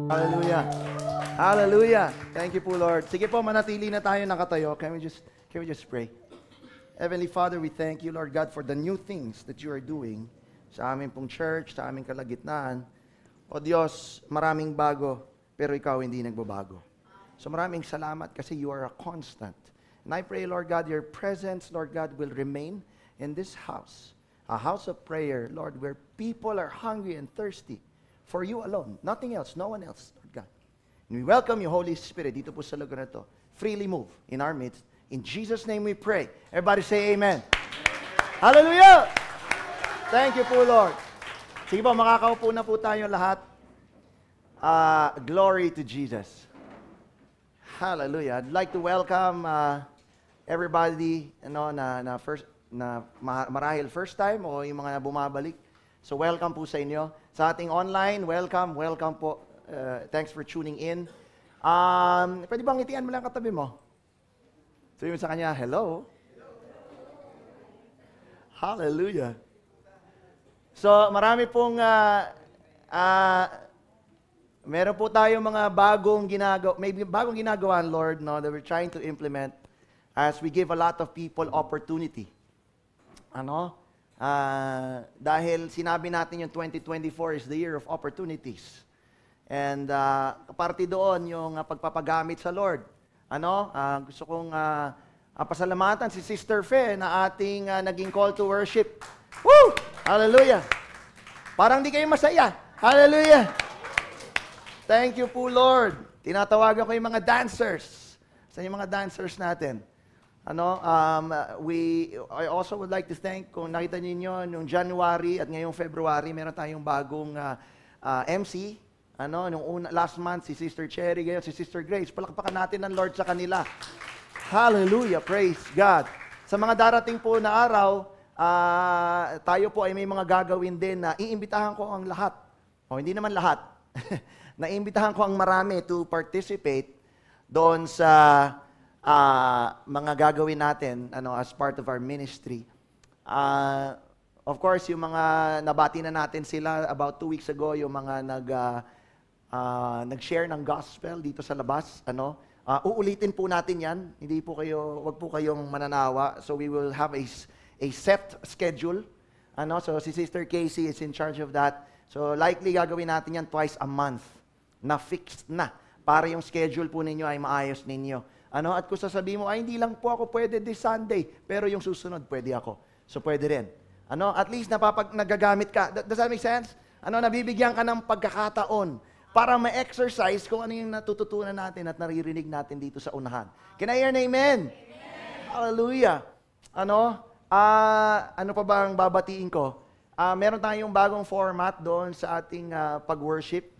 Hallelujah. Hallelujah. Thank you po, Lord. Sige po, manatili na tayo nakatayo. Can we just pray? Heavenly Father, we thank you, Lord God, for the new things that you are doing sa aming pong church, sa aming kalagitnaan. O Diyos, maraming bago, pero ikaw hindi nagbabago. So maraming salamat kasi you are a constant. And I pray, Lord God, your presence, Lord God, will remain in this house. A house of prayer, Lord, where people are hungry and thirsty for you alone. Nothing else, no one else, Lord God. And we welcome you, Holy Spirit, dito po sa lugar na to. Freely move in our midst. In Jesus' name we pray. Everybody say amen. Hallelujah! Thank you po, Lord. Sige po, makakaupo na po tayo lahat. Glory to Jesus. Hallelujah. I'd like to welcome everybody marahil first time o yung mga bumabalik. So welcome po sa inyo. Sa ating online, welcome po. Thanks for tuning in. Pwede bang ngitian mo lang katabi mo? Sabi mo sa kanya, hello. Hallelujah. So marami pong meron po tayong mga bagong ginagawa, Lord, no, that we're trying to implement as we give a lot of people opportunity. Dahil sinabi natin yung 2024 is the year of opportunities. And kaparte doon yung pagpapagamit sa Lord. Gusto kong pasalamatan si Sister Fe na ating naging call to worship. Woo! Hallelujah! Parang di kayo masaya. Hallelujah! Thank you po, Lord. Tinatawagan ko yung mga dancers. Saan yung mga dancers natin? I also would like to thank, kung nakita niyo noong January at ngayong February, meron tayong bagong MC. Last month, si Sister Cherry, ngayon si Sister Grace. Palakpakan natin ng Lord sa kanila. Hallelujah, praise God. Sa mga darating po na araw, tayo po ay may mga gagawin din na iimbitahan ko ang lahat. O hindi naman lahat. Naiimbitahan ko ang marami to participate doon sa mga gagawin natin as part of our ministry. Of course, yung mga nabati na natin sila about 2 weeks ago, yung mga nag-share ng gospel dito sa labas. Uulitin po natin yan. Wag po kayong mananawa. So we will have a set schedule. So si Sister Casey is in charge of that. So likely gagawin natin yan twice a month. Na fixed na. Para yung schedule po ninyo ay maayos ninyo. At kung sasabihin mo, hindi lang po ako pwede this Sunday, pero yung susunod, pwede ako. So, pwede rin. At least nagagamit ka. Does that make sense? Nabibigyan ka ng pagkakataon para ma-exercise kung ano yung natututunan natin at naririnig natin dito sa unahan. Can I hear an amen? Amen. Hallelujah. Ano pa ba ang babatiin ko? Meron tayong bagong format doon sa ating pag-worship.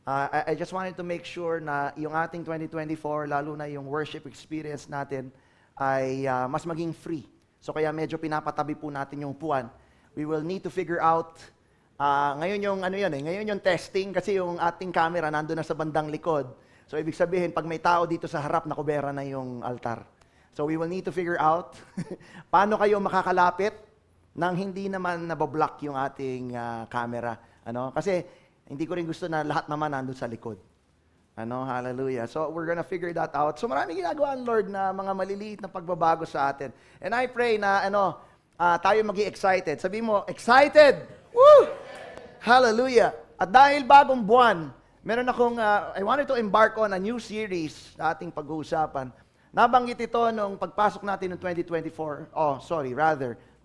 I just wanted to make sure na yung ating 2024, lalo na yung worship experience natin, ay mas maging free. So kaya medyo pinapatabi po natin yung upuan. We will need to figure out, ngayon yung testing kasi yung ating camera nandun na sa bandang likod. So ibig sabihin, pag may tao dito sa harap, nakubera na yung altar. So we will need to figure out paano kayo makakalapit nang hindi naman nabablock yung ating camera. Kasi hindi ko rin gusto na lahat naman nandun sa likod. Hallelujah. So, we're gonna figure that out. So, maraming ginagawa ang Lord na mga maliliit na pagbabago sa atin. And I pray na, tayo maging excited. Sabi mo, excited! Woo! Hallelujah. At dahil bagong buwan, meron akong, I wanted to embark on a new series na ating pag-uusapan. Nabanggit ito nung pagpasok natin ng 2024.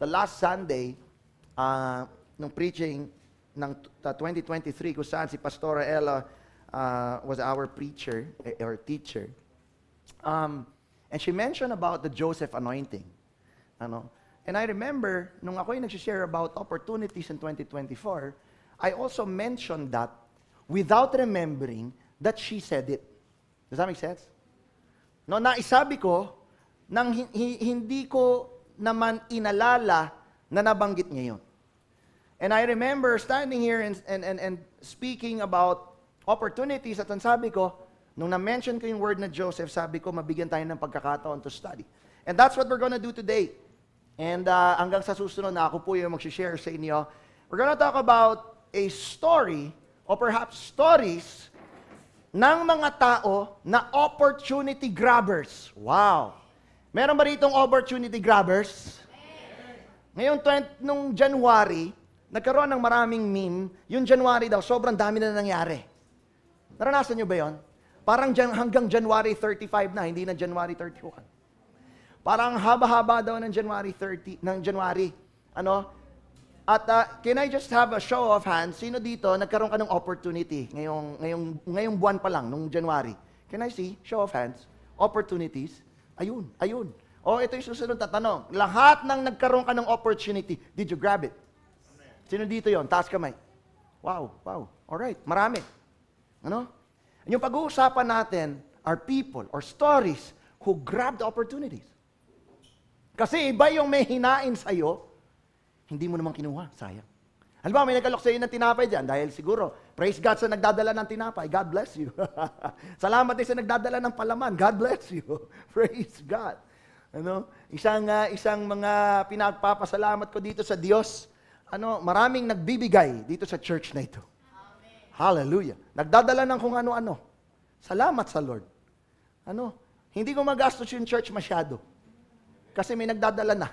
The last Sunday, nung preaching, ng 2023 kung saan si Pastora Ella was our preacher or teacher. And she mentioned about the Joseph anointing. And I remember, nung ako yung nag-share about opportunities in 2024, I also mentioned that without remembering that she said it. Does that make sense? Naisabi ko, nang hindi ko naman inalala na nabanggit niya yun. And I remember standing here and speaking about opportunities at ang sabi ko, nung na-mention ko yung word na Joseph, sabi ko, mabigyan tayo ng pagkakataon to study. And that's what we're gonna do today. And hanggang sa susunod na ako po yung mag-share sa inyo, we're gonna talk about a story or perhaps stories ng mga tao na opportunity grabbers. Wow! Meron ba ritong opportunity grabbers? Ngayon, nung January, nagkaroon ng maraming meme. Yung January daw, sobrang dami na nangyari. Naranasan nyo ba yun? Parang hanggang January 35 na, hindi na January 31. Parang haba-haba daw ng January 30, ng January. Ano? At can I just have a show of hands? Sino dito nagkaroon ka ng opportunity ngayong buwan pa lang, nung January? Can I see? Show of hands. Opportunities. Ayun. O, ito yung susunod na tanong. Lahat ng nagkaroon ka ng opportunity, did you grab it? Sino dito yon? Taas kamay. Wow. Alright, marami. Ano? Yung pag-uusapan natin are people or stories who grabbed opportunities. Kasi iba yung may hinain sa'yo, hindi mo naman kinuha. Sayang. Halimbawa, may nagkalok sa'yo ng tinapay dyan dahil siguro, praise God sa nagdadala ng tinapay. God bless you. Salamat din sa nagdadala ng palaman. God bless you. Praise God. Ano? Isang mga pinagpapasalamat ko dito sa Diyos. Maraming nagbibigay dito sa church na ito. Amen. Hallelujah. Nagdadala ng kung ano-ano. Salamat sa Lord. Hindi ko magastos yung church masyado. Kasi may nagdadala na.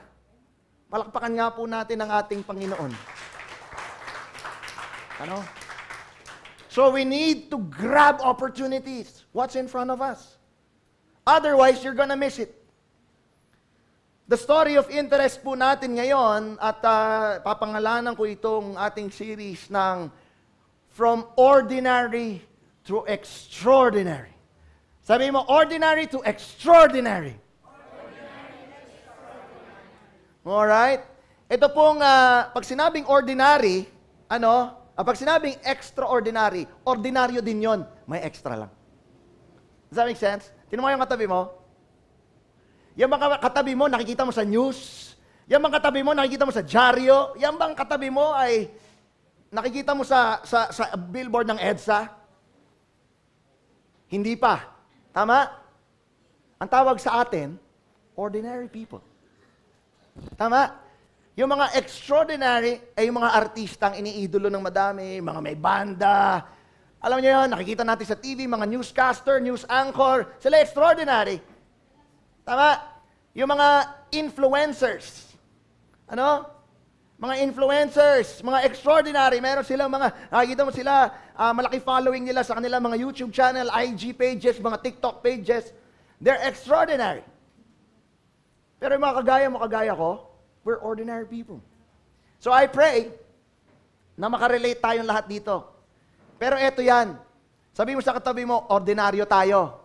Palakpakan nga po natin ang ating Panginoon. So we need to grab opportunities. What's in front of us? Otherwise, you're gonna miss it. The story of interest po natin ngayon, at papangalanan ko itong ating series ng From Ordinary to Extraordinary. Sabi mo, ordinary to extraordinary. Alright? Ito pong, pag sinabing ordinary, pag sinabing extraordinary, ordinaryo din yon, may extra lang. Does that make sense? Tingnan mo yung katabi mo. Yung mga katabi mo, nakikita mo sa news. Yung mga katabi mo, nakikita mo sa dyaryo. Yung bang katabi mo ay nakikita mo sa billboard ng EDSA? Hindi pa. Tama? Ang tawag sa atin, ordinary people. Tama? Yung mga extraordinary ay yung mga artistang iniidolo ng madami, mga may banda. Alam niyo yun, nakikita natin sa TV, mga newscaster, news anchor, sila extraordinary. Tama? Yung mga influencers. Mga influencers, mga extraordinary. Meron silang nakikita mo sila, malaki following nila sa kanilang mga YouTube channel, IG pages, mga TikTok pages. They're extraordinary. Pero yung mga kagaya ko, we're ordinary people. So I pray na makarelate tayong lahat dito. Pero eto yan. Sabi mo sa katabi mo, ordinaryo tayo.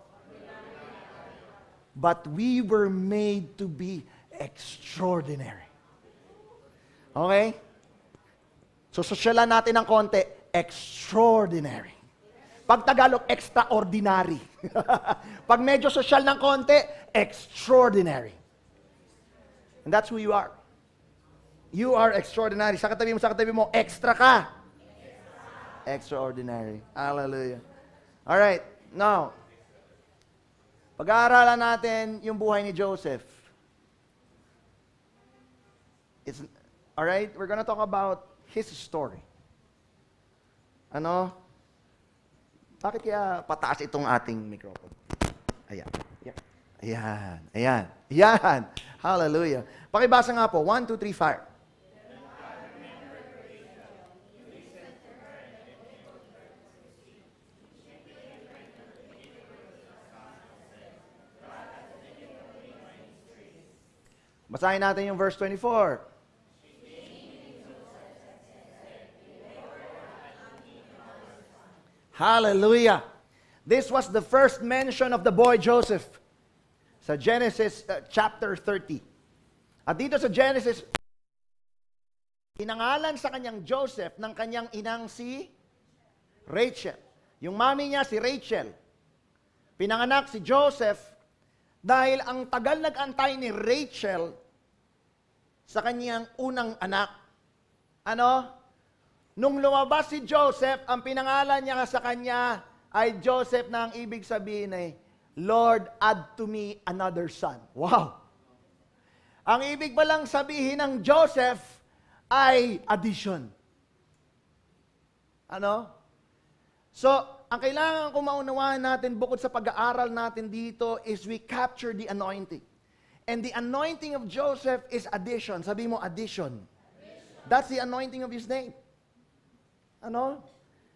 But we were made to be extraordinary. Okay? So sosyalan natin ng konti, extraordinary. Pag Tagalog, extraordinary. Pag medyo sosyal ng konti, extraordinary. And that's who you are. You are extraordinary. Sa katabi mo, extra ka. Extraordinary. Hallelujah. Alright, now, pag-aaralan natin yung buhay ni Joseph. Alright, we're gonna talk about his story. Bakit kaya pataas itong ating microphone? Ayan. Hallelujah. Pakibasa nga po. 1, 2, 3, fire. Basahin natin yung verse 24. Hallelujah. This was the first mention of the boy Joseph sa Genesis chapter 30. At dito sa Genesis, inangalan sa kanyang Joseph ng kanyang inang si Rachel. Yung mami niya si Rachel. Pinanganak si Joseph dahil ang tagal nag-antay ni Rachel sa kanyang unang anak. Nung lumabas si Joseph, ang pinangalan niya sa kanya ay Joseph na ang ibig sabihin ay, Lord, add to me another son. Wow! Ang ibig palang sabihin ng Joseph ay addition. Ano? So, ang kailangan kung maunawaan natin bukod sa pag-aaral natin dito is we capture the anointing. And the anointing of Joseph is addition. Sabi mo, addition. That's the anointing of his name. Ano?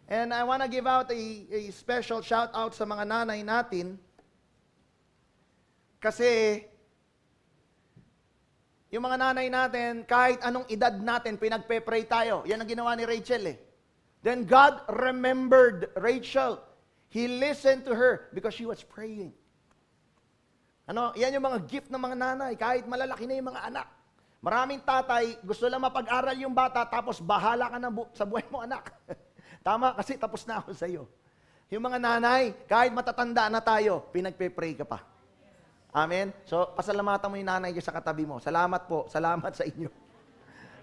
And I want to give out a special shout out sa mga nanay natin. Kasi, yung mga nanay natin, kahit anong edad natin, pinagpe-pray tayo. Yan ang ginawa ni Rachel eh. Then God remembered Rachel. He listened to her because she was praying. Ano? Yan yung mga gift ng mga nanay, kahit malalaki na yung mga anak. Maraming tatay, gusto lang mapag-aral yung bata, tapos bahala ka na sa buhay mo, anak. Tama, kasi tapos na ako sa iyo. Yung mga nanay, kahit matatanda na tayo, pinagpe-pray ka pa. Amen? So, pasalamatan mo yung nanay sa katabi mo. Salamat po. Salamat sa inyo.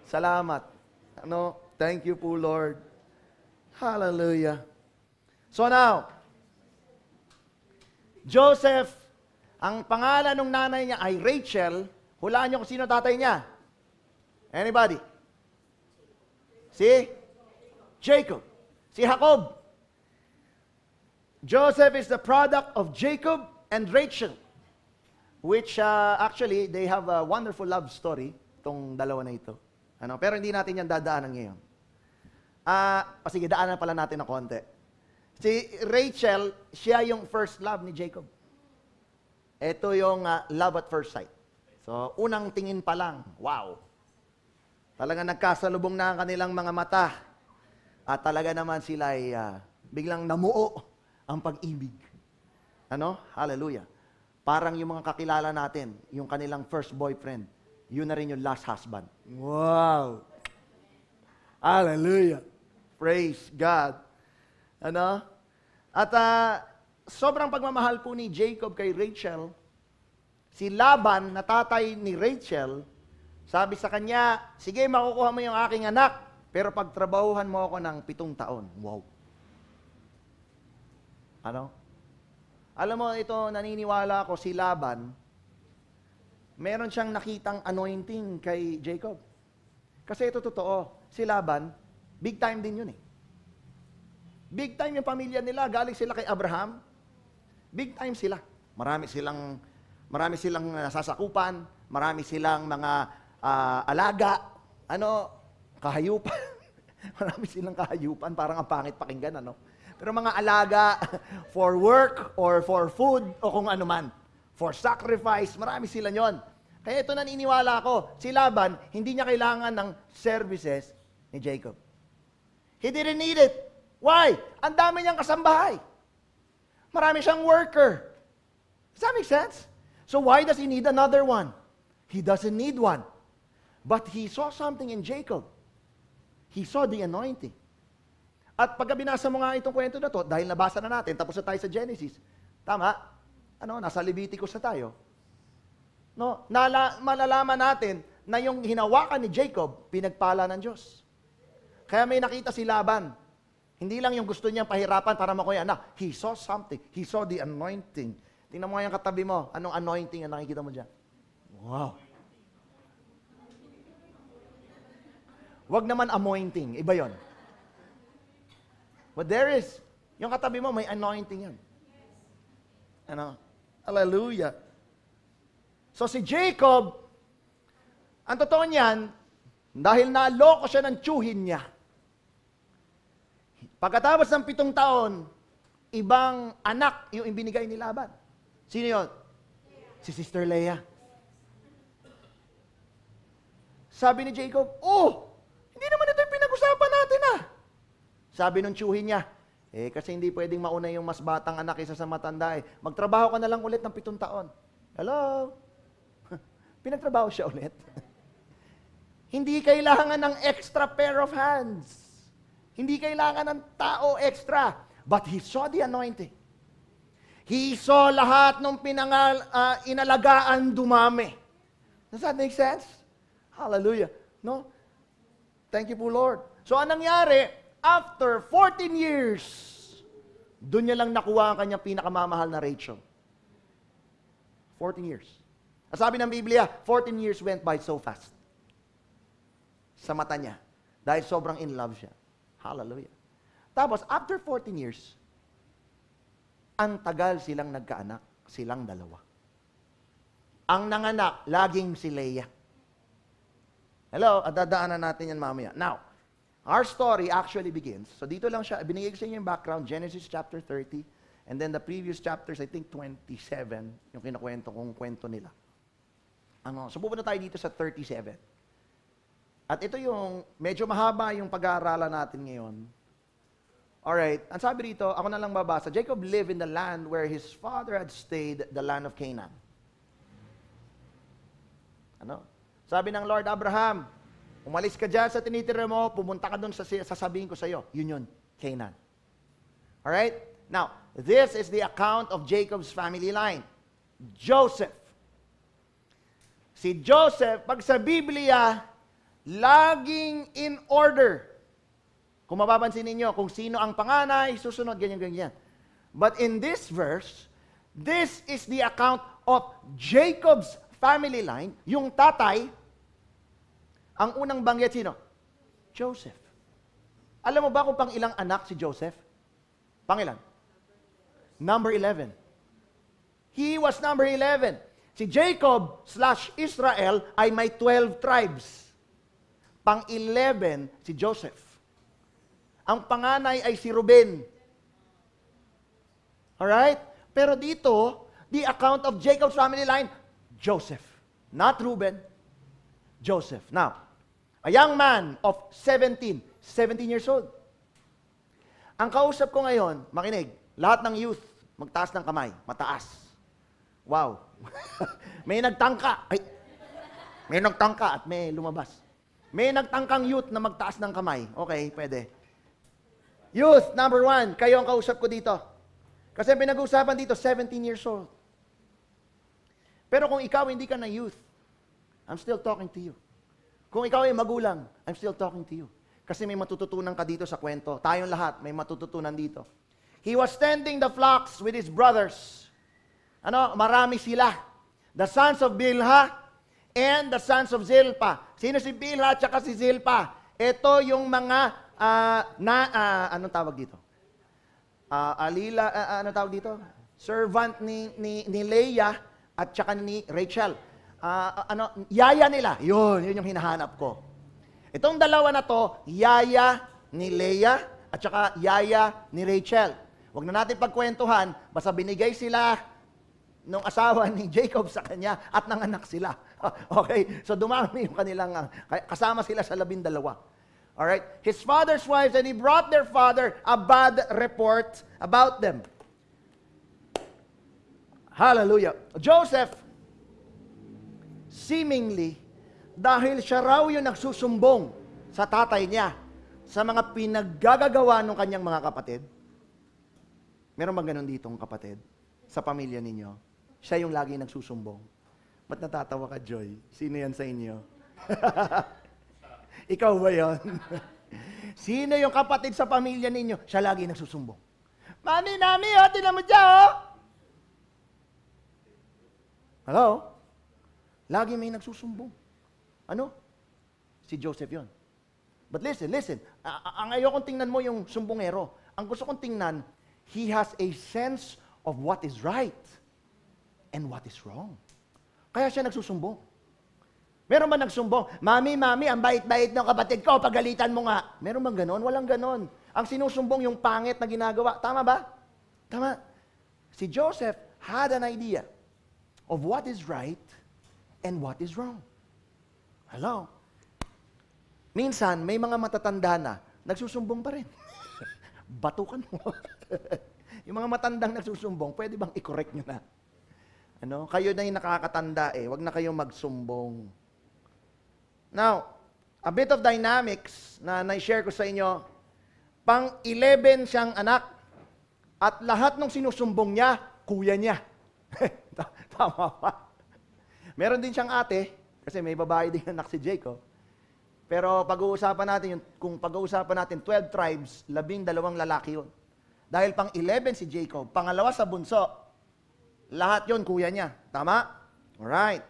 Salamat. Ano? Thank you po, Lord. Hallelujah. So now, Joseph, ang pangalan ng nanay niya ay Rachel. Hulaan niyo kung sino tatay niya. Anybody? Si Jacob. Si Jacob. Joseph is the product of Jacob and Rachel. Which actually, they have a wonderful love story, itong dalawa na ito. Ano? Pero hindi natin yan dadaanan ngayon. Sige, daanan pala natin ng konti. Si Rachel, siya yung first love ni Jacob. Ito yung love at first sight. So, unang tingin pa lang, wow. Talaga nagkasalubong na ang kanilang mga mata. At talaga naman sila ay biglang namuo ang pag-ibig. Ano? Hallelujah. Parang yung mga kakilala natin, yung kanilang first boyfriend, yun na rin yung last husband. Wow! Hallelujah! Praise God! Ano? At sobrang pagmamahal po ni Jacob kay Rachel, si Laban, na tatay ni Rachel, sabi sa kanya, sige, makukuha mo yung aking anak, pero pagtrabahuhan mo ako ng 7 taon. Wow! Ano? Alam mo, ito, naniniwala ako, si Laban, meron siyang nakitang anointing kay Jacob. Kasi ito totoo, si Laban, big time din yun eh. Big time yung pamilya nila, galing sila kay Abraham. Big time sila. Marami silang sasakupan, marami silang mga alaga, kahayupan. Marami silang kahayupan, parang ang pangit pakinggan, Pero mga alaga for work or for food o kung ano man. For sacrifice, marami sila yon. Kaya ito naniniwala ako, si Laban, hindi niya kailangan ng services ni Jacob. He didn't need it. Why? Ang dami niyang kasambahay. Marami siyang worker. Does that make sense? So why does he need another one? He doesn't need one. But he saw something in Jacob. He saw the anointing. At pagka binasa mo nga itong kwento na to, dahil nabasa na natin, tapos na tayo sa Genesis, tama? Nasa Leviticus na tayo. Malalaman natin na yung hinawakan ni Jacob, pinagpala ng Diyos. Kaya may nakita si Laban. Hindi lang yung gusto niyang pahirapan para makuha anak. He saw something. He saw the anointing. Tingnan mo yung katabi mo. Anong anointing ang nakikita mo dyan? Wow. Wag naman anointing. Iba yon. But there is, yung katabi mo, may anointing yan. Hallelujah. So si Jacob, ang totoo niyan, dahil naloko siya ng tiyuhin niya, pagkatapos ng 7 taon, ibang anak yung ibinigay ni Laban. Sino yun? Si Sister Leah. Sabi ni Jacob, hindi naman ito yung pinag-usapan natin Sabi nung tiyuhin niya, kasi hindi pwedeng mauna yung mas batang anak kaysa sa matanda Magtrabaho ka na lang ulit ng 7 taon. Hello? Pinagtrabaho siya ulit. Hindi kailangan ng extra pair of hands. Hindi kailangan ng tao extra. But he saw the anointing. He saw lahat ng inalagaan dumami. Does that make sense? Hallelujah. No? Thank you po, Lord. So, anong nangyari? After 14 years, doon niya lang nakuha ang kanyang pinakamamahal na Rachel. 14 years. Sabi ng Biblia, 14 years went by so fast. Sa mata niya. Dahil sobrang in love siya. Hallelujah. Tapos, after 14 years, ang tagal silang nagkaanak. Silang dalawa. Ang nanganak, laging si Leah. Hello, at dadaanan natin yan mamaya. Now, our story actually begins. So dito lang siya, binigay ko sa inyo yung background, Genesis chapter 30, and then the previous chapters, I think 27, yung kinukwento kong kwento nila. So pupunta tayo dito sa 37. At ito yung, medyo mahaba yung pag-aaralan natin ngayon. Alright, ang sabi rito, ako na lang babasa, Jacob lived in the land where his father had stayed, the land of Canaan. Sabi ng Lord, Abraham, umalis ka dyan sa tinitira mo, pumunta ka doon sa sasabihin ko sa iyo. Yun yun, Canaan. Alright? Now, this is the account of Jacob's family line. Joseph. Si Joseph, pag sa Biblia, laging in order. Kung mapapansin ninyo, kung sino ang panganay, susunod, ganyan. But in this verse, this is the account of Jacob's family line. Yung tatay, ang unang banggit, sino? Joseph. Alam mo ba kung pang ilang anak si Joseph? Pang ilan? Number 11. He was number 11. Si Jacob/Israel ay may 12 tribes. Pang 11 si Joseph. Ang panganay ay si Ruben. Alright? Pero dito, the account of Jacob's family line, Joseph. Not Ruben. Joseph. Now, a young man of 17 years old. Ang kausap ko ngayon, makinig, lahat ng youth, magtaas ng kamay, mataas. Wow. May nagtangka. Ay, may nagtangka at may lumabas. May nagtangkang youth na magtaas ng kamay. Okay, pwede. Youth, number 1, kayo ang kausap ko dito. Kasi pinag-uusapan dito, 17 years old. Pero kung ikaw hindi ka na youth, I'm still talking to you. Kung ikaw ay magulang, I'm still talking to you. Kasi may matututunan ka dito sa kwento. Tayong lahat, may matututunan dito. He was tending the flocks with his brothers. Marami sila. The sons of Bilhah and the sons of Zilpah. Sino si Bilhah at saka si Zilpah? Ito yung mga, anong tawag dito? Anong tawag dito? Servant ni Leah at saka ni Rachel. Yaya nila. Yun yung hinahanap ko. Itong dalawa na to, yaya ni Leah at saka yaya ni Rachel. Huwag na natin pagkwentuhan, basta binigay sila nung asawa ni Jacob sa kanya at nanganak sila. Okay? So dumami yung kanilang, kasama sila sa 12. Alright? His father's wives, and he brought their father a bad report about them. Hallelujah. Joseph, seemingly, dahil siya raw yung nagsusumbong sa tatay niya sa mga pinaggagawa ng kanyang mga kapatid. Meron bang ganun ditong kapatid sa pamilya ninyo? Siya yung lagi nagsusumbong. Ba't natatawa ka, Joy? Sino yan sa inyo? Ikaw ba yun? Sino yung kapatid sa pamilya ninyo? Siya lagi nagsusumbong. Mami, tinan mo dyan, Hello? Lagi may nagsusumbong. Ano? Si Joseph yon. But listen. Ang ayokong tingnan mo yung sumbongero. Ang gusto kong tingnan, he has a sense of what is right and what is wrong. Kaya siya nagsusumbong. Meron ba nagsumbong? Mami, ang bait-bait ng kapatid ko, pagalitan mo nga. Meron bang ganon? Walang ganon. Ang sinusumbong yung pangit na ginagawa. Tama ba? Tama. Si Joseph had an idea of what is right and what is wrong. Hello? Minsan, may mga matatanda na, nagsusumbong pa rin. Batukan mo. Yung mga matandang nagsusumbong, pwede bang i-correct nyo na? Kayo na yung nakakatanda wag na kayong magsumbong. Now, a bit of dynamics na na-share ko sa inyo, pang 11 siyang anak, at lahat ng sinusumbong niya, kuya niya. Tama ba? Meron din siyang ate, kasi may babae din anak si Jacob. Pero pag-uusapan natin, kung pag-uusapan natin 12 tribes, 12 lalaki yun. Dahil pang 11 si Jacob, pangalawa sa bunso, lahat yon kuya niya. Tama? Alright.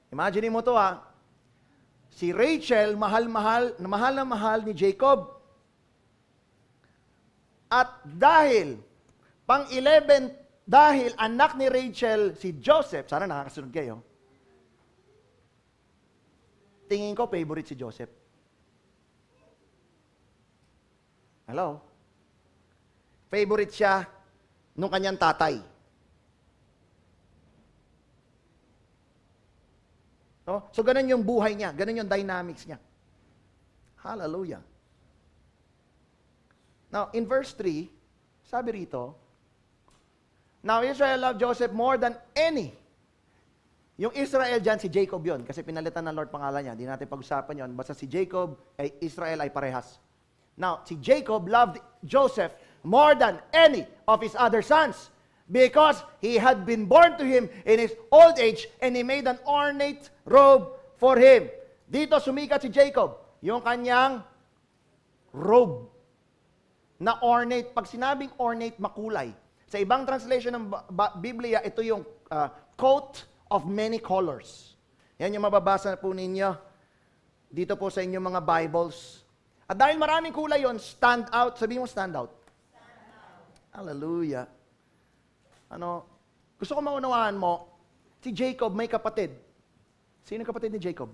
Imagine mo to si Rachel, mahal na mahal ni Jacob. At dahil, pang-11, dahil anak ni Rachel, si Joseph, sana nakakasunod kayo, tingin ko favorite si Joseph. Hello? Favorite siya nung kanyang tatay. No? So, ganun yung buhay niya. Ganun yung dynamics niya. Hallelujah. Now, in verse 3, sabi rito, now Israel loved Joseph more than any. Yung Israel dyan, si Jacob yon, kasi pinalitan ng Lord pangalan niya. Hindi natin pag-usapan yon. Basta si Jacob, ay Israel ay parehas. Now, si Jacob loved Joseph more than any of his other sons because he had been born to him in his old age and he made an ornate robe for him. Dito sumikat si Jacob, yung kanyang robe na ornate. Pag sinabing ornate, makulay. Sa ibang translation ng Biblia, ito yung coat of many colors. Yan yung mababasa po ninyo dito po sa inyong mga Bibles. At dahil maraming kulay yon, stand out. Sabihin mo, stand out. Stand out. Hallelujah. Gusto ko maunawaan mo, si Jacob may kapatid. Sino kapatid ni Jacob?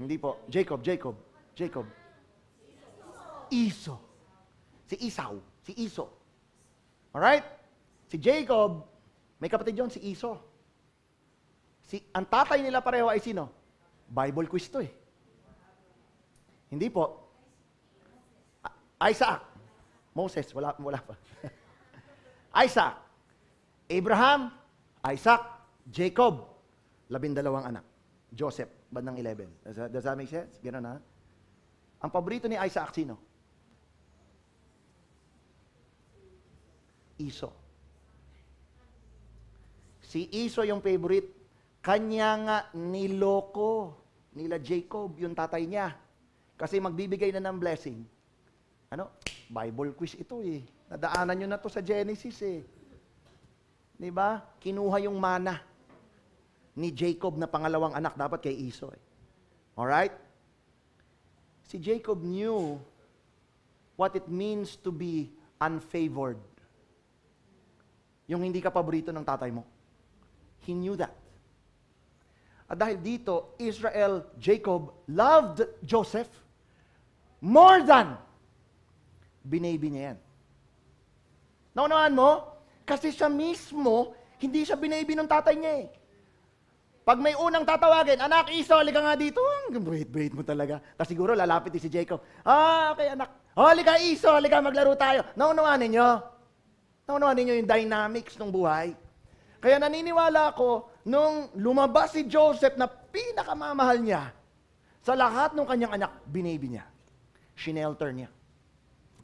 Hindi po. Jacob. Esau. Si Esau. Alright? Si Jacob, may kapatid yun, si Esau. Ang tatay nila pareho ay sino? Bible quiz to eh. Hindi po. Isaac. Moses, wala pa. Isaac. Abraham, Isaac, Jacob. 12 anak. Joseph, bandang 11. Does that make sense? Ganun ha? Ang paborito ni Isaac, sino? Esau. Si Esau yung favorite. Kanya nga niloko nila Jacob, yung tatay niya. Kasi magbibigay na ng blessing. Bible quiz ito eh. Nadaanan nyo na to sa Genesis eh. Diba? Kinuha yung mana ni Jacob na pangalawang anak, dapat kay Esau eh. Alright? Si Jacob knew what it means to be unfavored. Yung hindi ka paborito ng tatay mo. He knew that. At dahil dito, Jacob loved Joseph more than binaby niya yan. Naunawaan mo? Kasi siya mismo, hindi siya binaby ng tatay niya eh. Pag may unang tatawagin, anak, Esau, halika nga dito. Wait mo talaga. Tapos siguro lalapit si Jacob. Okay anak. Halika Esau, halika maglaro tayo. Naunawaan ninyo? Naunawaan ninyo yung dynamics ng buhay? Kaya naniniwala ako, nung lumabas si Joseph na pinakamamahal niya, sa lahat ng kanyang anak, binaby niya. Shinelter niya.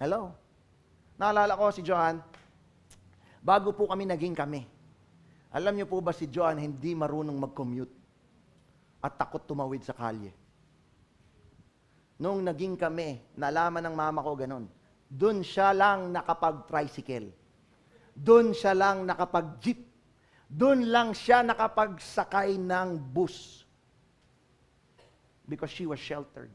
Hello? Naalala ko si Joan, bago po kami naging kami. Alam niyo po ba si Joan hindi marunong mag-commute at takot tumawid sa kalye? Nung naging kami, nalaman ng mama ko ganun, dun siya lang nakapag-tricycle. Dun siya lang nakapag-jeep. Doon lang siya nakapagsakay ng bus. Because she was sheltered.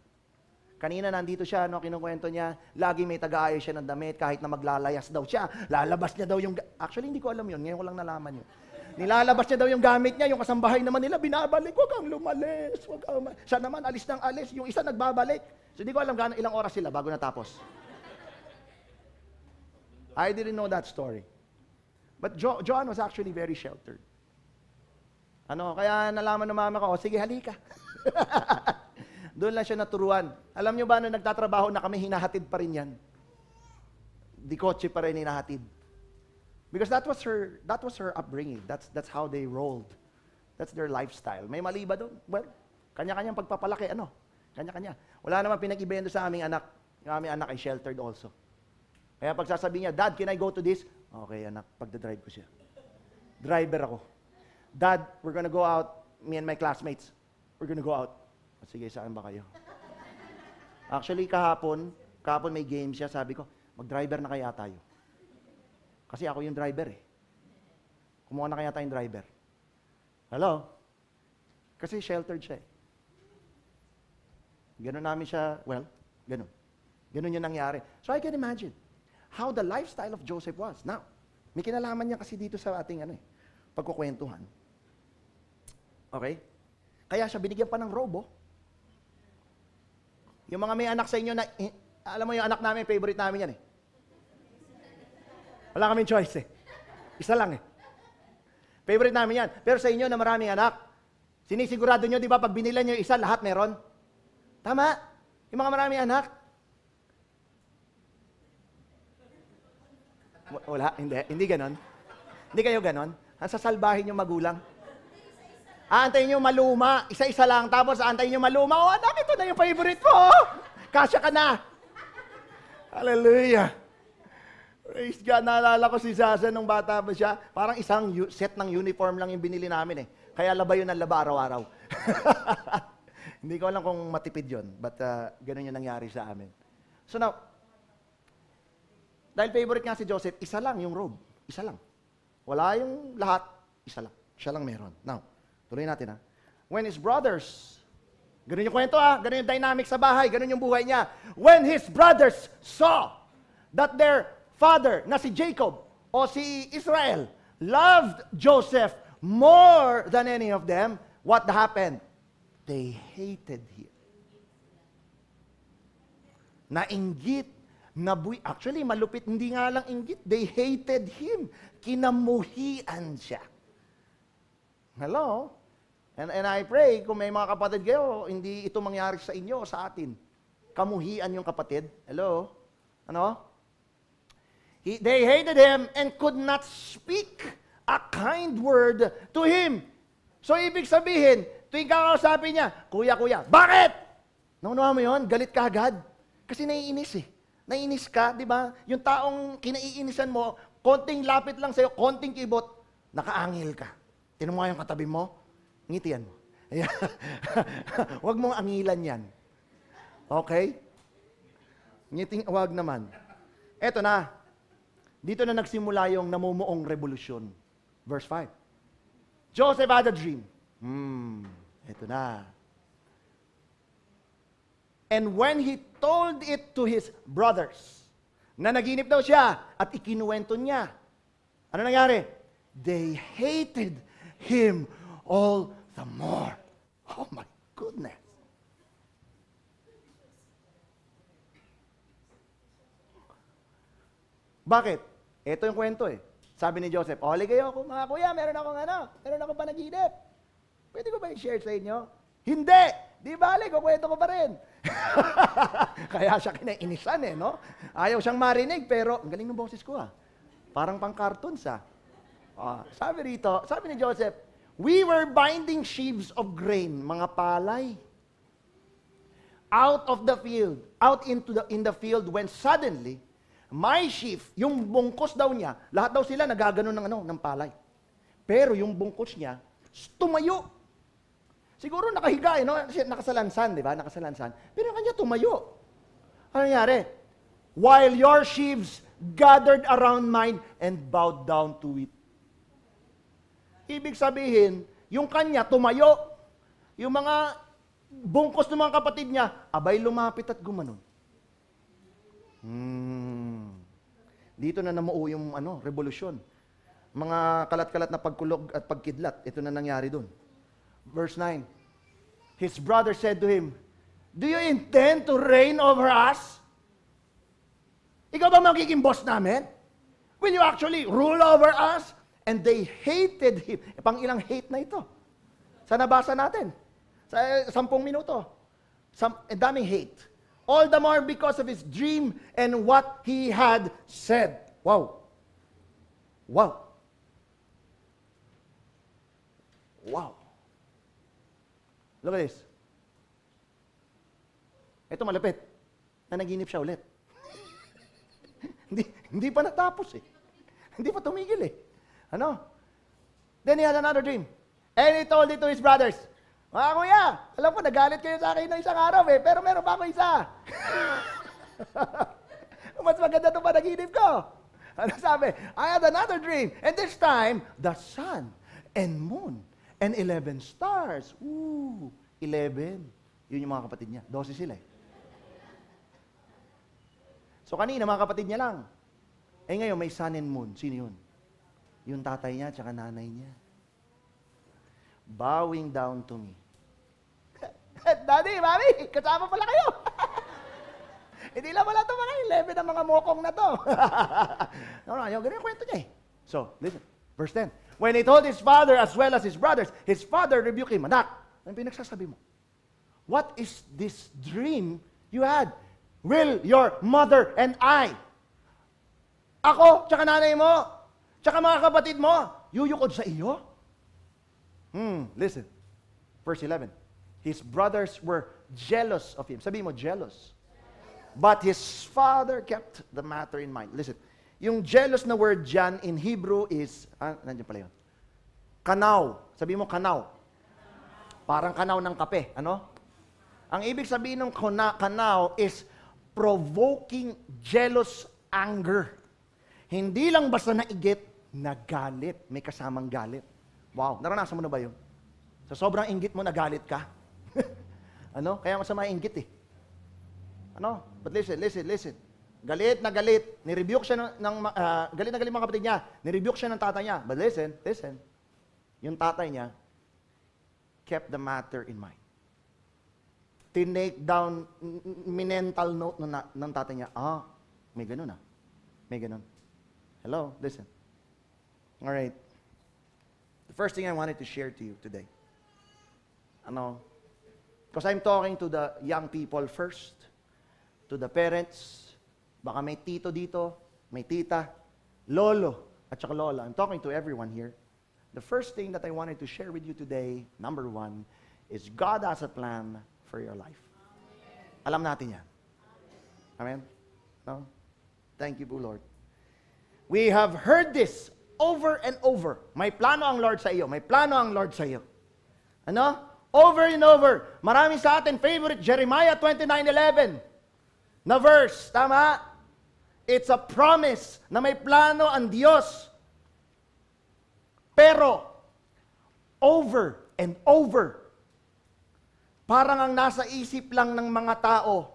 Kanina nandito siya, kinukwento niya, lagi may taga-ayos siya ng damit, kahit na maglalayas daw siya, lalabas niya daw yung... Actually, hindi ko alam yun, ngayon ko lang nalaman yun. Nilalabas niya daw yung gamit niya, yung kasambahay naman nila, binabalik, huwag kang lumalis, huwag kang... Siya naman, alis ng alis, yung isa nagbabalik. So, hindi ko alam ilang oras sila bago natapos. I didn't know that story. But John was actually very sheltered. Kaya nalaman ng mama ko, sige, halika. Doon lang siya naturuan. Alam niyo ba, nung nagtatrabaho na kami, hinahatid pa rin yan. Di kotse pa rin hinahatid. Because that was her upbringing. That's how they rolled. That's their lifestyle. May mali ba doon? Well, kanya-kanyang pagpapalaki, Kanya-kanya. Wala naman pinag-ibayan doon sa aming anak. Yung aming anak ay sheltered also. Kaya pag sasabihin niya, Dad, can I go to this? Okay, anak, pagdadrive ko siya. Driver ako. Dad, we're gonna go out, me and my classmates. We're gonna go out. Sige, saan ba kayo? Actually, kahapon may game siya, sabi ko, mag-driver na kaya tayo. Kasi ako yung driver eh. Kumuha na kaya tayong driver. Hello? Kasi sheltered siya eh. Ganun namin siya, well, ganun. Ganun yung nangyari. So I can imagine how the lifestyle of Joseph was. Now, may kinalaman niya kasi dito sa ating pagkukwentuhan. Okay? Kaya siya binigyan pa ng robo. Yung mga may anak sa inyo na, alam mo yung anak namin, favorite namin yan eh. Wala kaming choice eh. Isa lang eh. Favorite namin yan. Pero sa inyo na maraming anak, sinisigurado nyo, di ba, pag binilan nyo yung isa, lahat meron? Tama. Yung mga maraming anak. Wala, hindi ganon. Hindi kayo ganon. Ang sasalbahin yung magulang. Aantayin nyo maluma, isa-isa lang, tapos aantayin nyo maluma, oh anak, ito na yung favorite mo, kasya ka na. Hallelujah. Praise God, naalala ko si Zaza nung bata pa siya, parang isang set ng uniform lang yung binili namin eh. Kaya laba yun ang laba araw-araw. Hindi ko alam kung matipid yun, but ganun yung nangyari sa amin. So now, dahil favorite nga si Joseph, isa lang yung robe. Isa lang. Wala yung lahat, isa lang. Siya lang meron. Now, tuloy natin ha. When his brothers, ganun yung kwento ganun yung dynamic sa bahay, ganun yung buhay niya. When his brothers saw that their father, na si Jacob o si Israel, loved Joseph more than any of them, what happened? They hated him. Nainggit, actually malupit, hindi nga lang inggit, they hated him. Kinamuhian siya. Hello? And I pray, kung may mga kapatid kayo, hindi ito mangyari sa inyo o sa atin. Kamuhian yung kapatid. Hello? Ano? They hated him and could not speak a kind word to him. So, ibig sabihin, tuwing kakausapin niya, kuya, bakit? Naunawa mo yun? Galit ka agad? Kasi naiinis eh. Naiinis ka, di ba? Yung taong kinaiinisan mo, konting lapit lang sa'yo, konting kibot, nakaangil ka. Tinan mo nga yung katabi mo, ngitian mo. Huwag mong angilan yan. Okay? Wag naman. Eto na. Dito na nagsimula yung namumuong revolusyon. Verse 5. Joseph had a dream. Eto na. And when he told it to his brothers, na naginip daw siya at ikinuwento niya, ano nangyari? They hated him all the more. Oh my goodness. Bakit? Ito yung kwento eh. Sabi ni Joseph, "Oli kayo, mga kuya, meron akong panaginip. Pwede ko ba i-share sa inyo?" Hindi! Di bale, kukwento ko pa rin. Kaya siya kinainisan eh, no? Ayaw siyang marinig, pero ang galing ng boses ko Parang pang-cartoons sabi rito, sabi ni Joseph, "We were binding sheaves of grain," mga palay, "out in the field when suddenly, my sheaf," yung bungkos daw niya, lahat daw sila nagaganon ng palay. Pero yung bungkos niya, tumayo. Siguro nakahiga, no? Nakasalansan, di ba? Nakasalansan. Pero yung kanya tumayo. Ano nangyari? "While your sheaves gathered around mine and bowed down to it." Ibig sabihin, yung kanya tumayo. Yung mga bungkos ng mga kapatid niya, abay lumapit at gumanon. Dito na namuo yung revolusyon. Mga kalat-kalat na pagkulog at pagkidlat, ito na nangyari dun. Verse 9. His brother said to him, "Do you intend to reign over us? Ikaw ba magiging boss namin? Will you actually rule over us?" And they hated him. Pang ilang hate na ito? Sa nabasa natin. Sa 10 minuto. Daming hate. All the more because of his dream and what he had said. Wow. Wow. Wow. Look at this. Ito malapit. Nanaginip siya ulit. hindi pa natapos eh. Hindi pa tumigil eh. Ano? Then he had another dream. And he told it to his brothers. "Mga kuya, alam ko nagalit kayo sa akin ng isang araw eh, pero meron pa ako isa." Mas maganda itong panaginip ko. Ano sabi? "I had another dream, and this time, the sun and moon and 11 stars. Ooh, 11. Yun yung mga kapatid niya. 12 sila eh. So kanina, mga kapatid niya lang. Eh ngayon, may sun and moon. Sino yun? Yung tatay niya, tsaka nanay niya. Bowing down to me. Daddy, Mami, kasama pala kayo. Hindi lang pala ito mga 11 na mga mokong na to. No, yung ganyan kwento niya eh. So, listen. Verse 10. When he told his father as well as his brothers, his father rebuked him. Anak, ano pinagsasabi mo? What is this dream you had? Will your mother and I, ako, tsaka nanay mo, tsaka mga kapatid mo, yuyukod sa iyo? Listen. Verse 11. His brothers were jealous of him. Sabi mo, jealous. But his father kept the matter in mind. Listen. Yung jealous na word dyan in Hebrew is, nandiyan pala yun. Kanaw. Sabi mo, kanaw. Parang kanaw ng kape. Ano? Ang ibig sabihin ng kanaw is provoking jealous anger. Hindi lang basta naigit, nagalit. May kasamang galit. Wow, naranasan mo na ba yun? Sa sobrang inggit mo, nagalit ka? Ano? Kaya masama inggit eh. Ano? But listen. Galit na galit. Nirebuke siya galit na galit mga kapatid niya. Nirebuke siya ng tatay niya. But listen. Yung tatay niya kept the matter in mind. Tinake down, mental note ng tatay niya. May ganun ah. May ganun. Hello? Listen. All right. The first thing I wanted to share to you today. Because I'm talking to the young people first, to the parents, baka may tito dito, may tita, lolo, at saka lola. I'm talking to everyone here. The first thing that I wanted to share with you today, number one, is God has a plan for your life. Alam natin yan. Amen? No? Thank you po, Lord. We have heard this over and over. May plano ang Lord sa iyo. May plano ang Lord sa iyo. Ano? Over and over. Marami sa atin favorite, Jeremiah 29:11 na verse. Tama? It's a promise na may plano ang Diyos. Pero, over and over, parang ang nasa isip lang ng mga tao,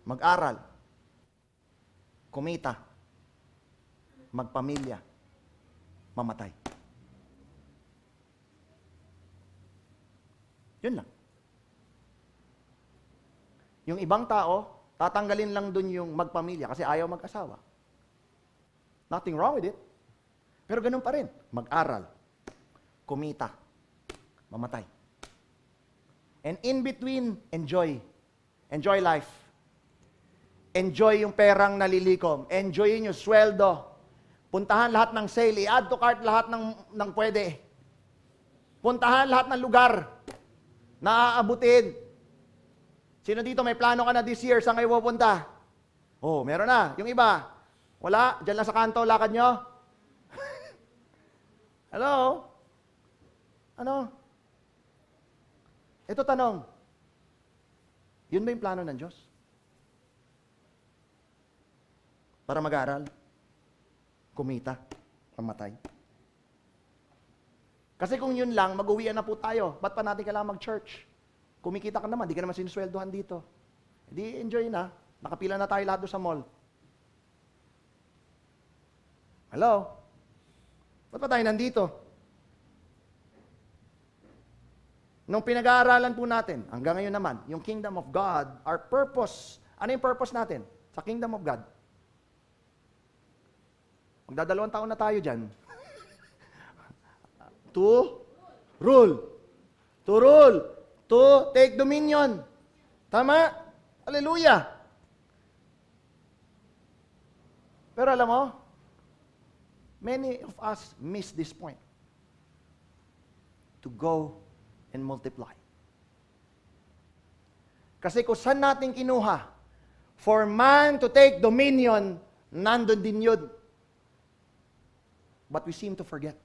mag-aral, kumita, magpamilya, mamatay. Yun lang. Yung ibang tao, tatanggalin lang dun yung magpamilya kasi ayaw mag-asawa. Nothing wrong with it. Pero ganun pa rin. Mag-aral, kumita, mamatay. And in between, enjoy. Enjoy life. Enjoy yung perang nalilikom. Enjoy yung sweldo. Puntahan lahat ng sale. I-add to cart lahat ng pwede. Puntahan lahat ng lugar na aabutin. Sino dito may plano ka na this year? Saan kayo pupunta? Oh, meron na. Yung iba, wala. Diyan lang sa kanto, lakad nyo. Hello? Ano? Ito tanong. Yun ba yung plano ng Diyos? Para mag-aral, kumita, pamatay. Kasi kung yun lang, mag-uwian na po tayo. Ba't pa natin kailangan mag-church? Kumikita ka naman, di ka naman sinusweldohan dito. Hindi, enjoy na. Nakapila na tayo lahat doon sa mall. Hello? Ba't pa tayo nandito? Nung pinag-aaralan po natin, hanggang ngayon naman, yung kingdom of God, our purpose, ano yung purpose natin sa kingdom of God? Magdadalawang taon na tayo dyan. To rule. To rule. To take dominion. Tama? Hallelujah. Pero alam mo, many of us miss this point. To go and multiply. Kasi kung saan natin kinuha, for man to take dominion, nandun din yun. But we seem to forget.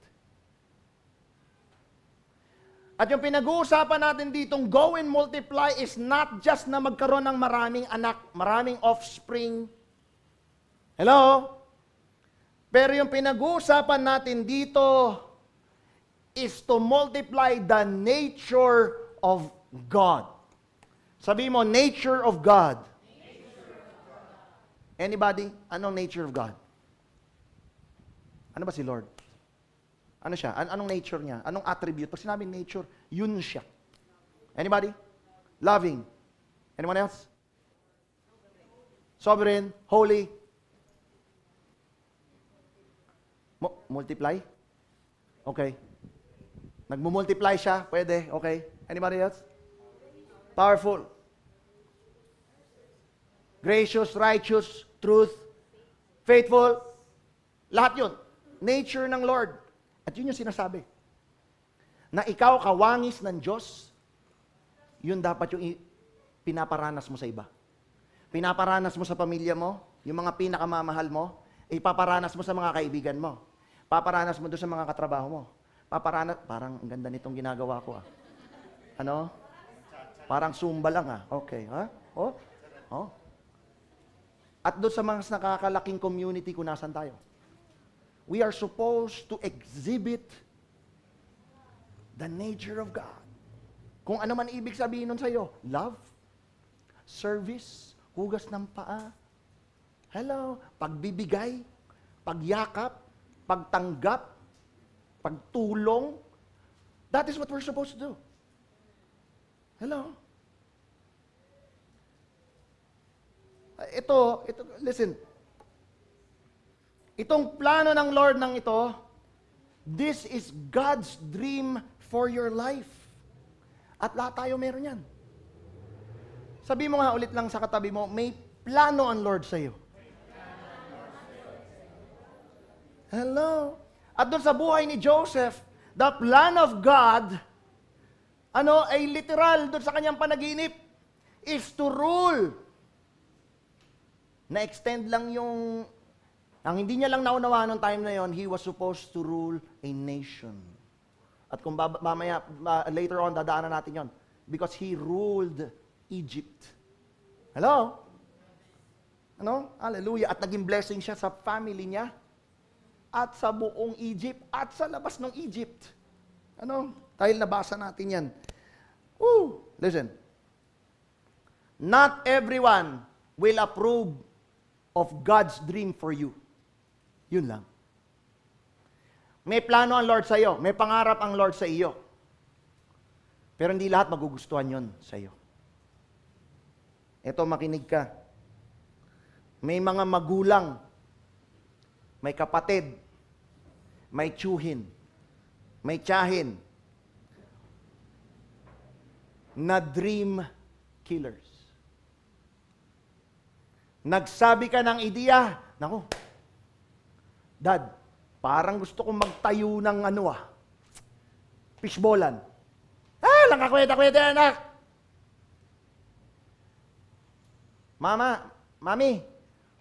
At yung pinag-uusapan natin ditong go and multiply is not just na magkaroon ng maraming anak, maraming offspring. Hello? Pero yung pinag-uusapan natin dito is to multiply the nature of God. Sabi mo, nature of God. Anybody? Anong nature of God? Ano ba si Lord? Ano siya? Anong nature niya? Anong attribute? Pag sinabi nature, yun siya. Anybody? Loving. Anyone else? Sovereign, holy. Multiply? Okay. Nagmumultiply siya? Pwede. Okay. Anybody else? Powerful. Gracious, righteous, truth, faithful. Lahat yun. Nature ng Lord. At yun yung sinasabi. Na ikaw kawangis ng Diyos, yun dapat yung pinaparanas mo sa iba. Pinaparanas mo sa pamilya mo, yung mga pinakamamahal mo, ipaparanas mo sa mga kaibigan mo. Paparanas mo doon sa mga katrabaho mo. Parang ang ganda nitong ginagawa ko. Ano? Parang Zumba lang Okay, ha? Oh? Oh. At doon sa mga nakakalaking community kung nasan tayo. We are supposed to exhibit the nature of God. Kung ano man ibig sabihin nun sa'yo, love, service, hugas ng paa, hello, pagbibigay, pagyakap, pagtanggap, pagtulong. That is what we're supposed to do. Hello? Ito, listen. Itong plano ng Lord ng ito, this is God's dream for your life. At lahat tayo meron yan. Sabi mo nga ulit lang sa katabi mo, may plano ang Lord sa iyo. Hello? At doon sa buhay ni Joseph, the plan of God, ay literal doon sa kanyang panaginip, is to rule. Na-extend lang ang hindi niya lang naunawa noong time na yon, he was supposed to rule a nation. At kung mamaya, later on, dadaanan natin yon. Because he ruled Egypt. Hello? Hallelujah. At naging blessing siya sa family niya, at sa buong Egypt, at sa labas ng Egypt. Dahil nabasa natin yan. Listen. Not everyone will approve of God's dream for you. Yun lang. May plano ang Lord sa iyo. May pangarap ang Lord sa iyo. Pero hindi lahat magugustuhan yun sa iyo. Ito, makinig ka. May mga magulang, may kapatid, may tiyuhin, may tiyahin, na dream killers. Nagsabi ka ng ideya, naku, Dad, parang gusto kong magtayo ng fishballan. Lang kakweta-kweta, anak. Mami,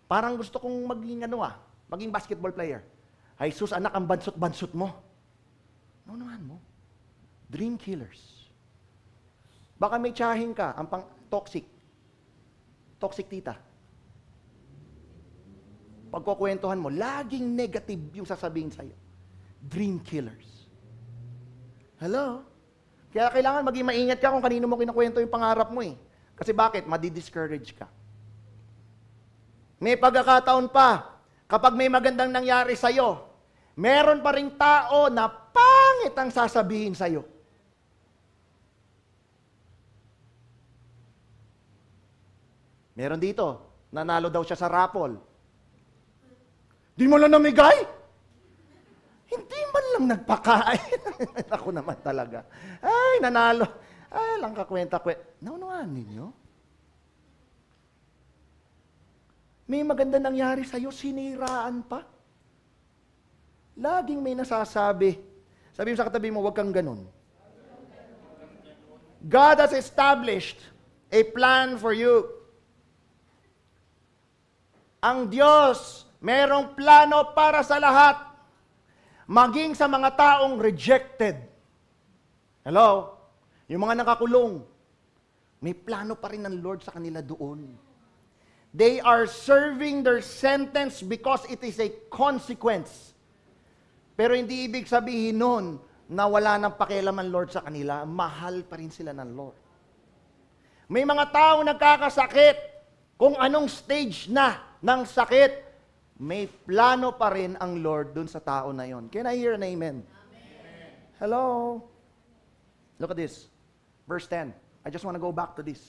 parang gusto kong maging basketball player. Ay, sus, anak, ang bansot-bansot mo. Naunahan mo. Dream killers. Baka may tiyahin ka, ang toxic. Toxic tita. Pagkukwentuhan mo, laging negative yung sasabihin sa'yo. Dream killers. Hello? Kaya kailangan maging maingat ka kung kanino mo kinakwento yung pangarap mo eh. Kasi bakit? Madi-discourage ka. May pagkakataon pa, kapag may magandang nangyari sa'yo, meron pa ring tao na pangit ang sasabihin sa'yo. Meron dito, nanalo daw siya sa raffle. Di mo lang namigay? Hindi man lang nagpakain. Ako naman talaga. Ay, nanalo. Ay, lang kakwenta-kwenta. Naunuhan ninyo? May maganda nangyari sa'yo, siniraan pa. Laging may nasasabi. Sabi mo sa katabi mo, huwag kang ganun. God has established a plan for you. Ang Diyos, merong plano para sa lahat. Maging sa mga taong rejected. Hello? Yung mga nakakulong, may plano pa rin ng Lord sa kanila doon. They are serving their sentence because it is a consequence. Pero hindi ibig sabihin nun na wala nang pakialam ang Lord sa kanila. Mahal pa rin sila ng Lord. May mga tao nagkakasakit, kung anong stage na ng sakit, may plano pa rin ang Lord dun sa tao na yon. Can I hear an amen? Amen. Hello? Look at this. Verse 10. I just want to go back to this.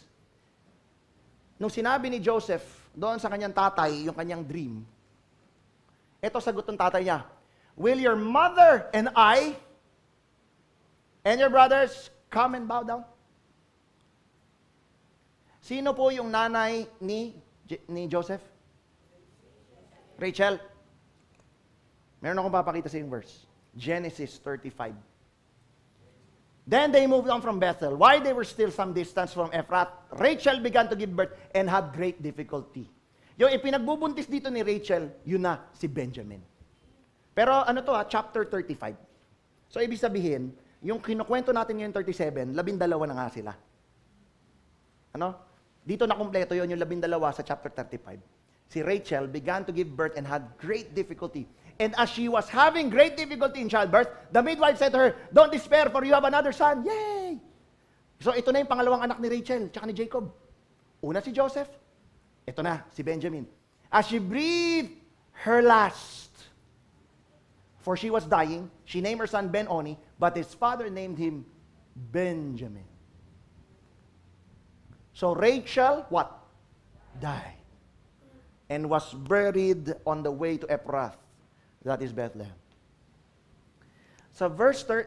Nung sinabi ni Joseph, doon sa kanyang tatay, yung kanyang dream, ito sagot ng tatay niya, will your mother and I and your brothers come and bow down? Sino po yung nanay ni Joseph? Rachel. Meron akong papakita sa yung verse. Genesis 35. Then they moved on from Bethel. While they were still some distance from Ephrath, Rachel began to give birth and had great difficulty. Yung ipinagbubuntis dito ni Rachel, yun na si Benjamin. Pero ano to chapter 35. So ibig sabihin, yung kinukwento natin ngayon 37, 12 na nga sila. Ano? Dito na kumpleto yun, yung 12 sa chapter 35. Si Rachel began to give birth and had great difficulty. And as she was having great difficulty in childbirth, the midwife said to her, don't despair, for you have another son. Yay! So ito na yung pangalawang anak ni Rachel, tsaka ni Jacob. Una si Joseph, ito na, si Benjamin. As she breathed her last, for she was dying, she named her son Ben-Oni, but his father named him Benjamin. So Rachel, what? Died. And was buried on the way to Ephrath. That is Bethlehem. Sa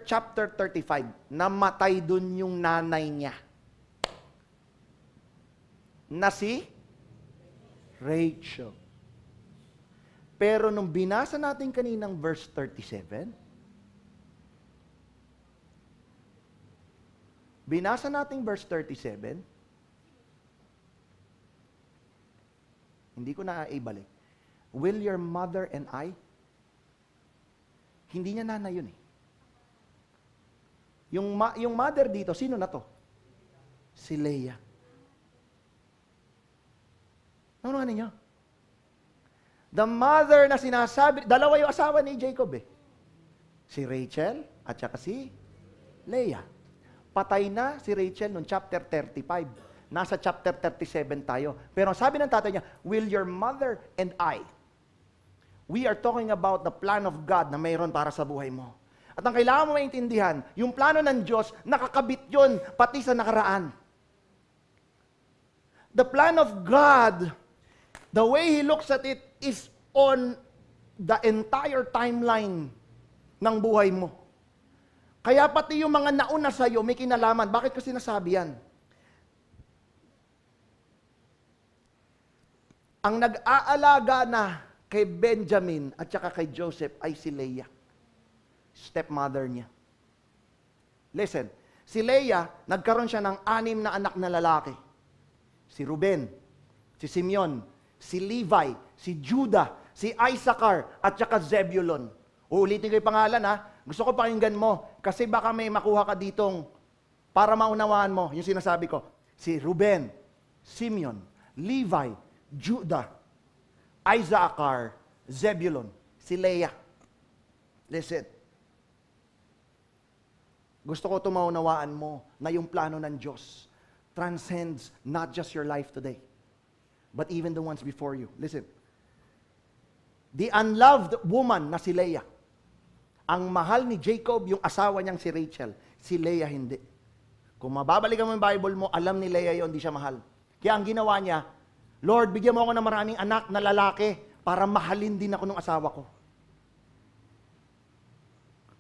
chapter 35, namatay dun yung nanay niya. Na si Rachel. Pero nung binasa natin kaninang verse 37, binasa natin verse 37, hindi ko na ibalik. Will your mother and I? Hindi niya nanay yun eh. Yung mother dito, sino na to? Si Leah. Ano nga ninyo? The mother na sinasabi, dalawa yung asawa ni Jacob eh. Si Rachel at saka si Leah. Patay na si Rachel noong chapter 35. Nasa chapter 37 tayo. Pero sabi ng tatay niya, will your mother and I? We are talking about the plan of God na mayroon para sa buhay mo. At ang kailangan mo maintindihan, yung plano ng Diyos, nakakabit yun pati sa nakaraan. The plan of God, the way He looks at it, is on the entire timeline ng buhay mo. Kaya pati yung mga nauna sa'yo, may kinalaman. Bakit ko sinasabi yan? Ang nag-aalaga na kay Benjamin at saka kay Joseph ay si Leah. Stepmother niya. Listen, si Leah, nagkaroon siya ng 6 na anak na lalaki. Si Ruben, si Simeon, si Levi, si Judah, si Issachar, at saka Zebulon. Uulitin ko yung pangalan ha. Gusto ko pakinggan mo kasi baka may makuha ka ditong para maunawaan mo yung sinasabi ko. Si Ruben, Simeon, Levi, Judah, Issachar, Zebulon, si Leah. Listen. Gusto ko maunawaan mo na yung plano ng Diyos transcends not just your life today, but even the ones before you. Listen. The unloved woman na si Leah. Ang mahal ni Jacob, yung asawa niyang si Rachel. Si Leah hindi. Kung mababalikan mo yung Bible mo, alam ni Leah yun, hindi siya mahal. Kaya ang ginawa niya, Lord, bigyan mo ako ng maraming anak na lalaki para mahalin din ako ng asawa ko.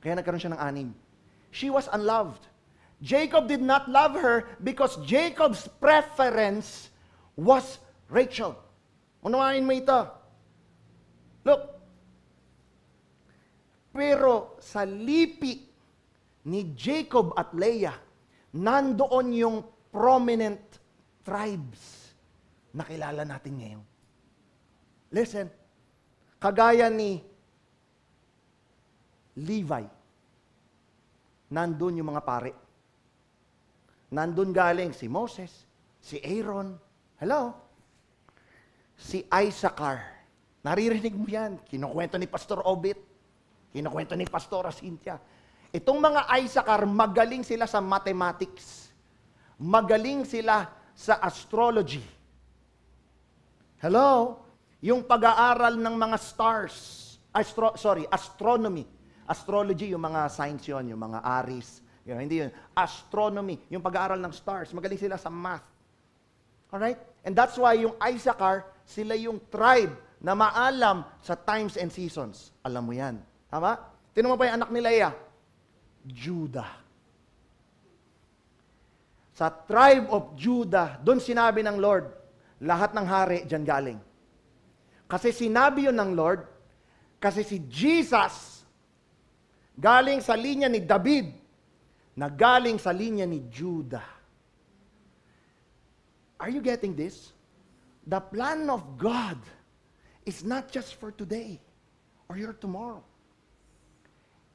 Kaya nagkaroon siya ng 6. She was unloved. Jacob did not love her because Jacob's preference was Rachel. Unawain mo ito. Look. Pero sa lipi ni Jacob at Leah, nandoon yung prominent tribes na kilala natin ngayon. Listen, kagaya ni Levi, nandun yung mga pare. Nandun galing si Moses, si Aaron. Hello? Si Issachar. Naririnig mo yan. Kinukwento ni Pastor Obit. Kinukwento ni Pastora Cynthia. Itong mga Issachar, magaling sila sa mathematics. Magaling sila sa astrology. Hello? Yung pag-aaral ng mga stars. Astronomy. Astrology, yung mga signs yun, yung mga Aries. Yun, hindi yun. Astronomy, yung pag-aaral ng stars. Magaling sila sa math. Alright? And that's why yung Issachar, sila yung tribe na maalam sa times and seasons. Alam mo yan. Tama? Tinan mo pa yung anak ni Leah. Judah. Sa tribe of Judah, doon sinabi ng Lord, lahat ng hari dyan galing. Kasi sinabi yun ng Lord, kasi si Jesus, galing sa linya ni David, na galing sa linya ni Judah. Are you getting this? The plan of God is not just for today or your tomorrow.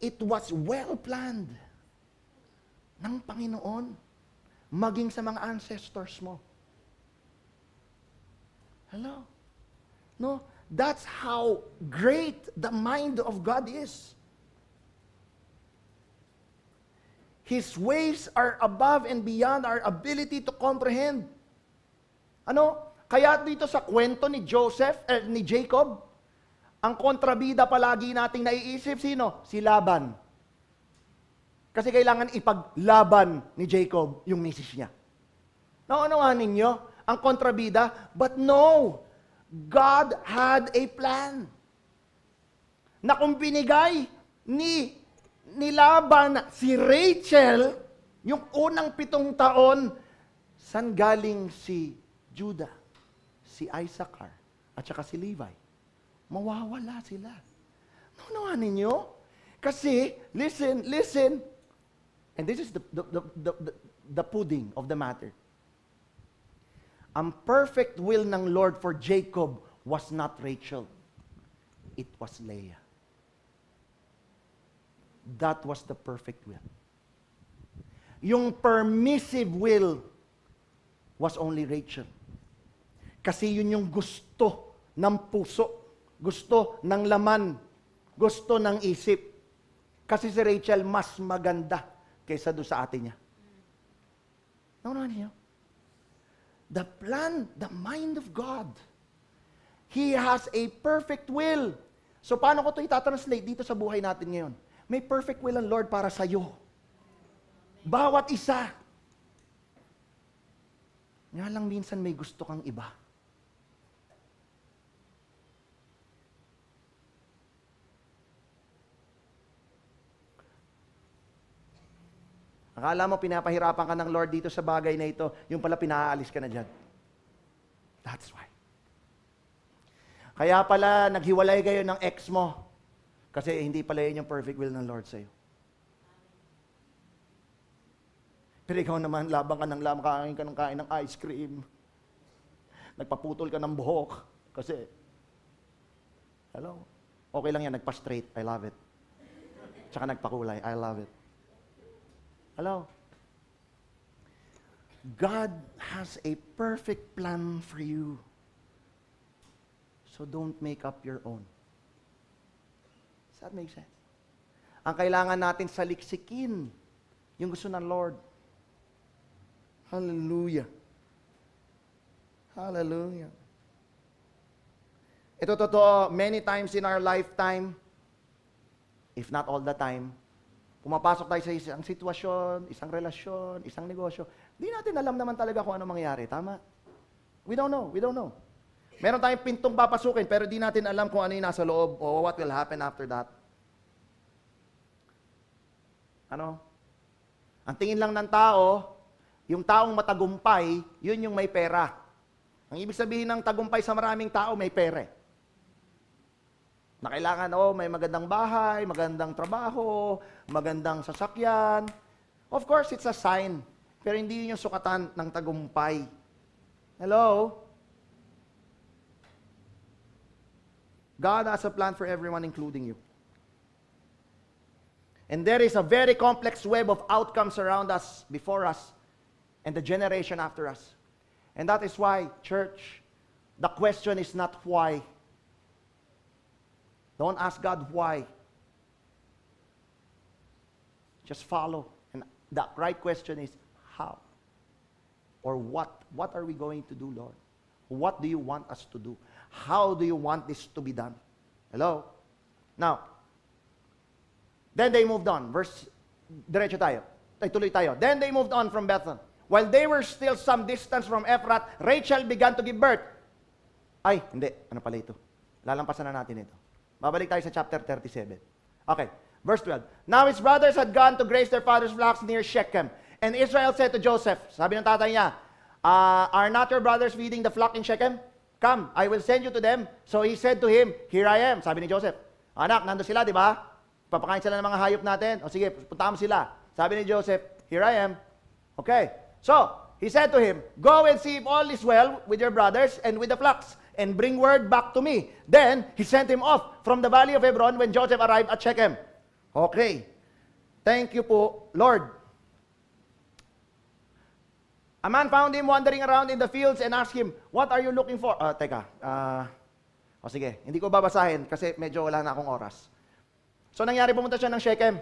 It was well planned ng Panginoon maging sa mga ancestors mo. Hello? No, that's how great the mind of God is. His ways are above and beyond our ability to comprehend. Ano? Kaya dito sa kwento ni ni Jacob, ang kontrabida palagi nating naiisip, sino? Si Laban. Kasi kailangan ipaglaban ni Jacob yung misis niya. Naunawahan ninyo ang kontrabida? But no, God had a plan. Na kung binigay ni Laban si Rachel, yung unang 7 taon, saan galing si Judah, si Issachar, at saka si Levi? Mawawala sila. Naunawahan ninyo? Kasi, listen, and this is the pudding of the matter. Ang perfect will ng Lord for Jacob was not Rachel. It was Leah. That was the perfect will. Yung permissive will was only Rachel. Kasi yun yung gusto ng puso, gusto ng laman, gusto ng isip. Kasi si Rachel mas maganda kaysa doon sa ate niya. Naunahan niyo? The plan, the mind of God. He has a perfect will. So paano ko ito itatranslate dito sa buhay natin ngayon? May perfect will ang Lord para sa iyo. Bawat isa. Nga lang minsan may gusto kang iba. Akala mo pinapahirapan ka ng Lord dito sa bagay na ito, yung pala pinaalis ka na dyan. That's why. Kaya pala naghiwalay kayo ng ex mo kasi hindi pala yun yung perfect will ng Lord sa'yo. Pero ikaw naman, labang ka ng labang, kain ng ice cream. Nagpaputol ka ng buhok kasi, hello, okay lang yan, nagpa-straight, I love it. Tsaka nagpakulay, I love it. Hello? God has a perfect plan for you. So don't make up your own. Does that make sense? Ang kailangan natin saliksikin yung gusto ng Lord. Hallelujah. Hallelujah. Ito totoo, many times in our lifetime, if not all the time, pumapasok tayo sa isang sitwasyon, isang relasyon, isang negosyo, di natin alam naman talaga kung ano mangyayari. Tama? We don't know. Meron tayong pintong papasukin, pero di natin alam kung ano yung nasa loob o what will happen after that. Ano? Ang tingin lang ng tao, yung taong matagumpay, yun yung may pera. Ang ibig sabihin ng tagumpay sa maraming tao, may pera. Na kailangan, may magandang bahay, magandang trabaho, magandang sasakyan. Of course, it's a sign. Pero hindi yun yung sukatan ng tagumpay. Hello? God has a plan for everyone, including you. And there is a very complex web of outcomes around us, before us, and the generation after us. And that is why, church, The question is not why. Don't ask God why. Just follow. And the right question is how? Or what? What are we going to do, Lord? What do you want us to do? How do you want this to be done? Hello? Now, then they moved on. Diretso tayo. Tuloy tayo. Then they moved on from Bethlehem. While they were still some distance from Ephrath, Rachel began to give birth. Ay, hindi. Ano pala ito? Lalampasan na natin ito. Babalik tayo sa chapter 37. Okay, verse 12. Now his brothers had gone to graze their father's flocks near Shechem. And Israel said to Joseph, sabi ng tatay niya, are not your brothers feeding the flock in Shechem? Come, I will send you to them. So he said to him, here I am. Sabi ni Joseph, anak, nando sila, di ba? Papakain sila ng mga hayop natin. O sige, puntahan mo sila. Sabi ni Joseph, here I am. Okay. So, he said to him, go and see if all is well with your brothers and with the flocks, and bring word back to me. Then, he sent him off from the valley of Hebron when Joseph arrived at Shechem. Okay. Thank you po, Lord. A man found him wandering around in the fields and asked him, what are you looking for? Sige, hindi ko babasahin kasi medyo wala na akong oras. So, nangyari, pumunta siya ng Shechem.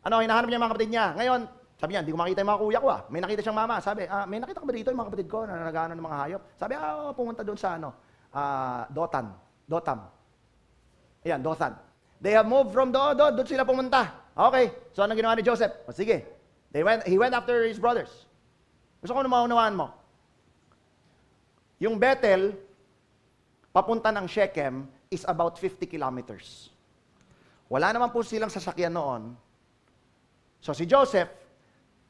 Ano, hinahanap niya mga kapatid niya. Ngayon, sabi niya, hindi ko makita yung mga kuya ko ah. May nakita siyang mama. Sabi, may nakita ka ba dito yung mga kapatid ko na nag-ano ng mga hayop? Sabi, pumunta doon sa Dotam. Ayan, Dothan. They have moved from doon sila pumunta. Okay, so ano ginawa ni Joseph? O sige, he went after his brothers. Gusto ko na maunawaan mo. Yung Bethel, papunta ng Shechem, is about 50 kilometers. Wala naman po silang sasakyan noon. So si Joseph,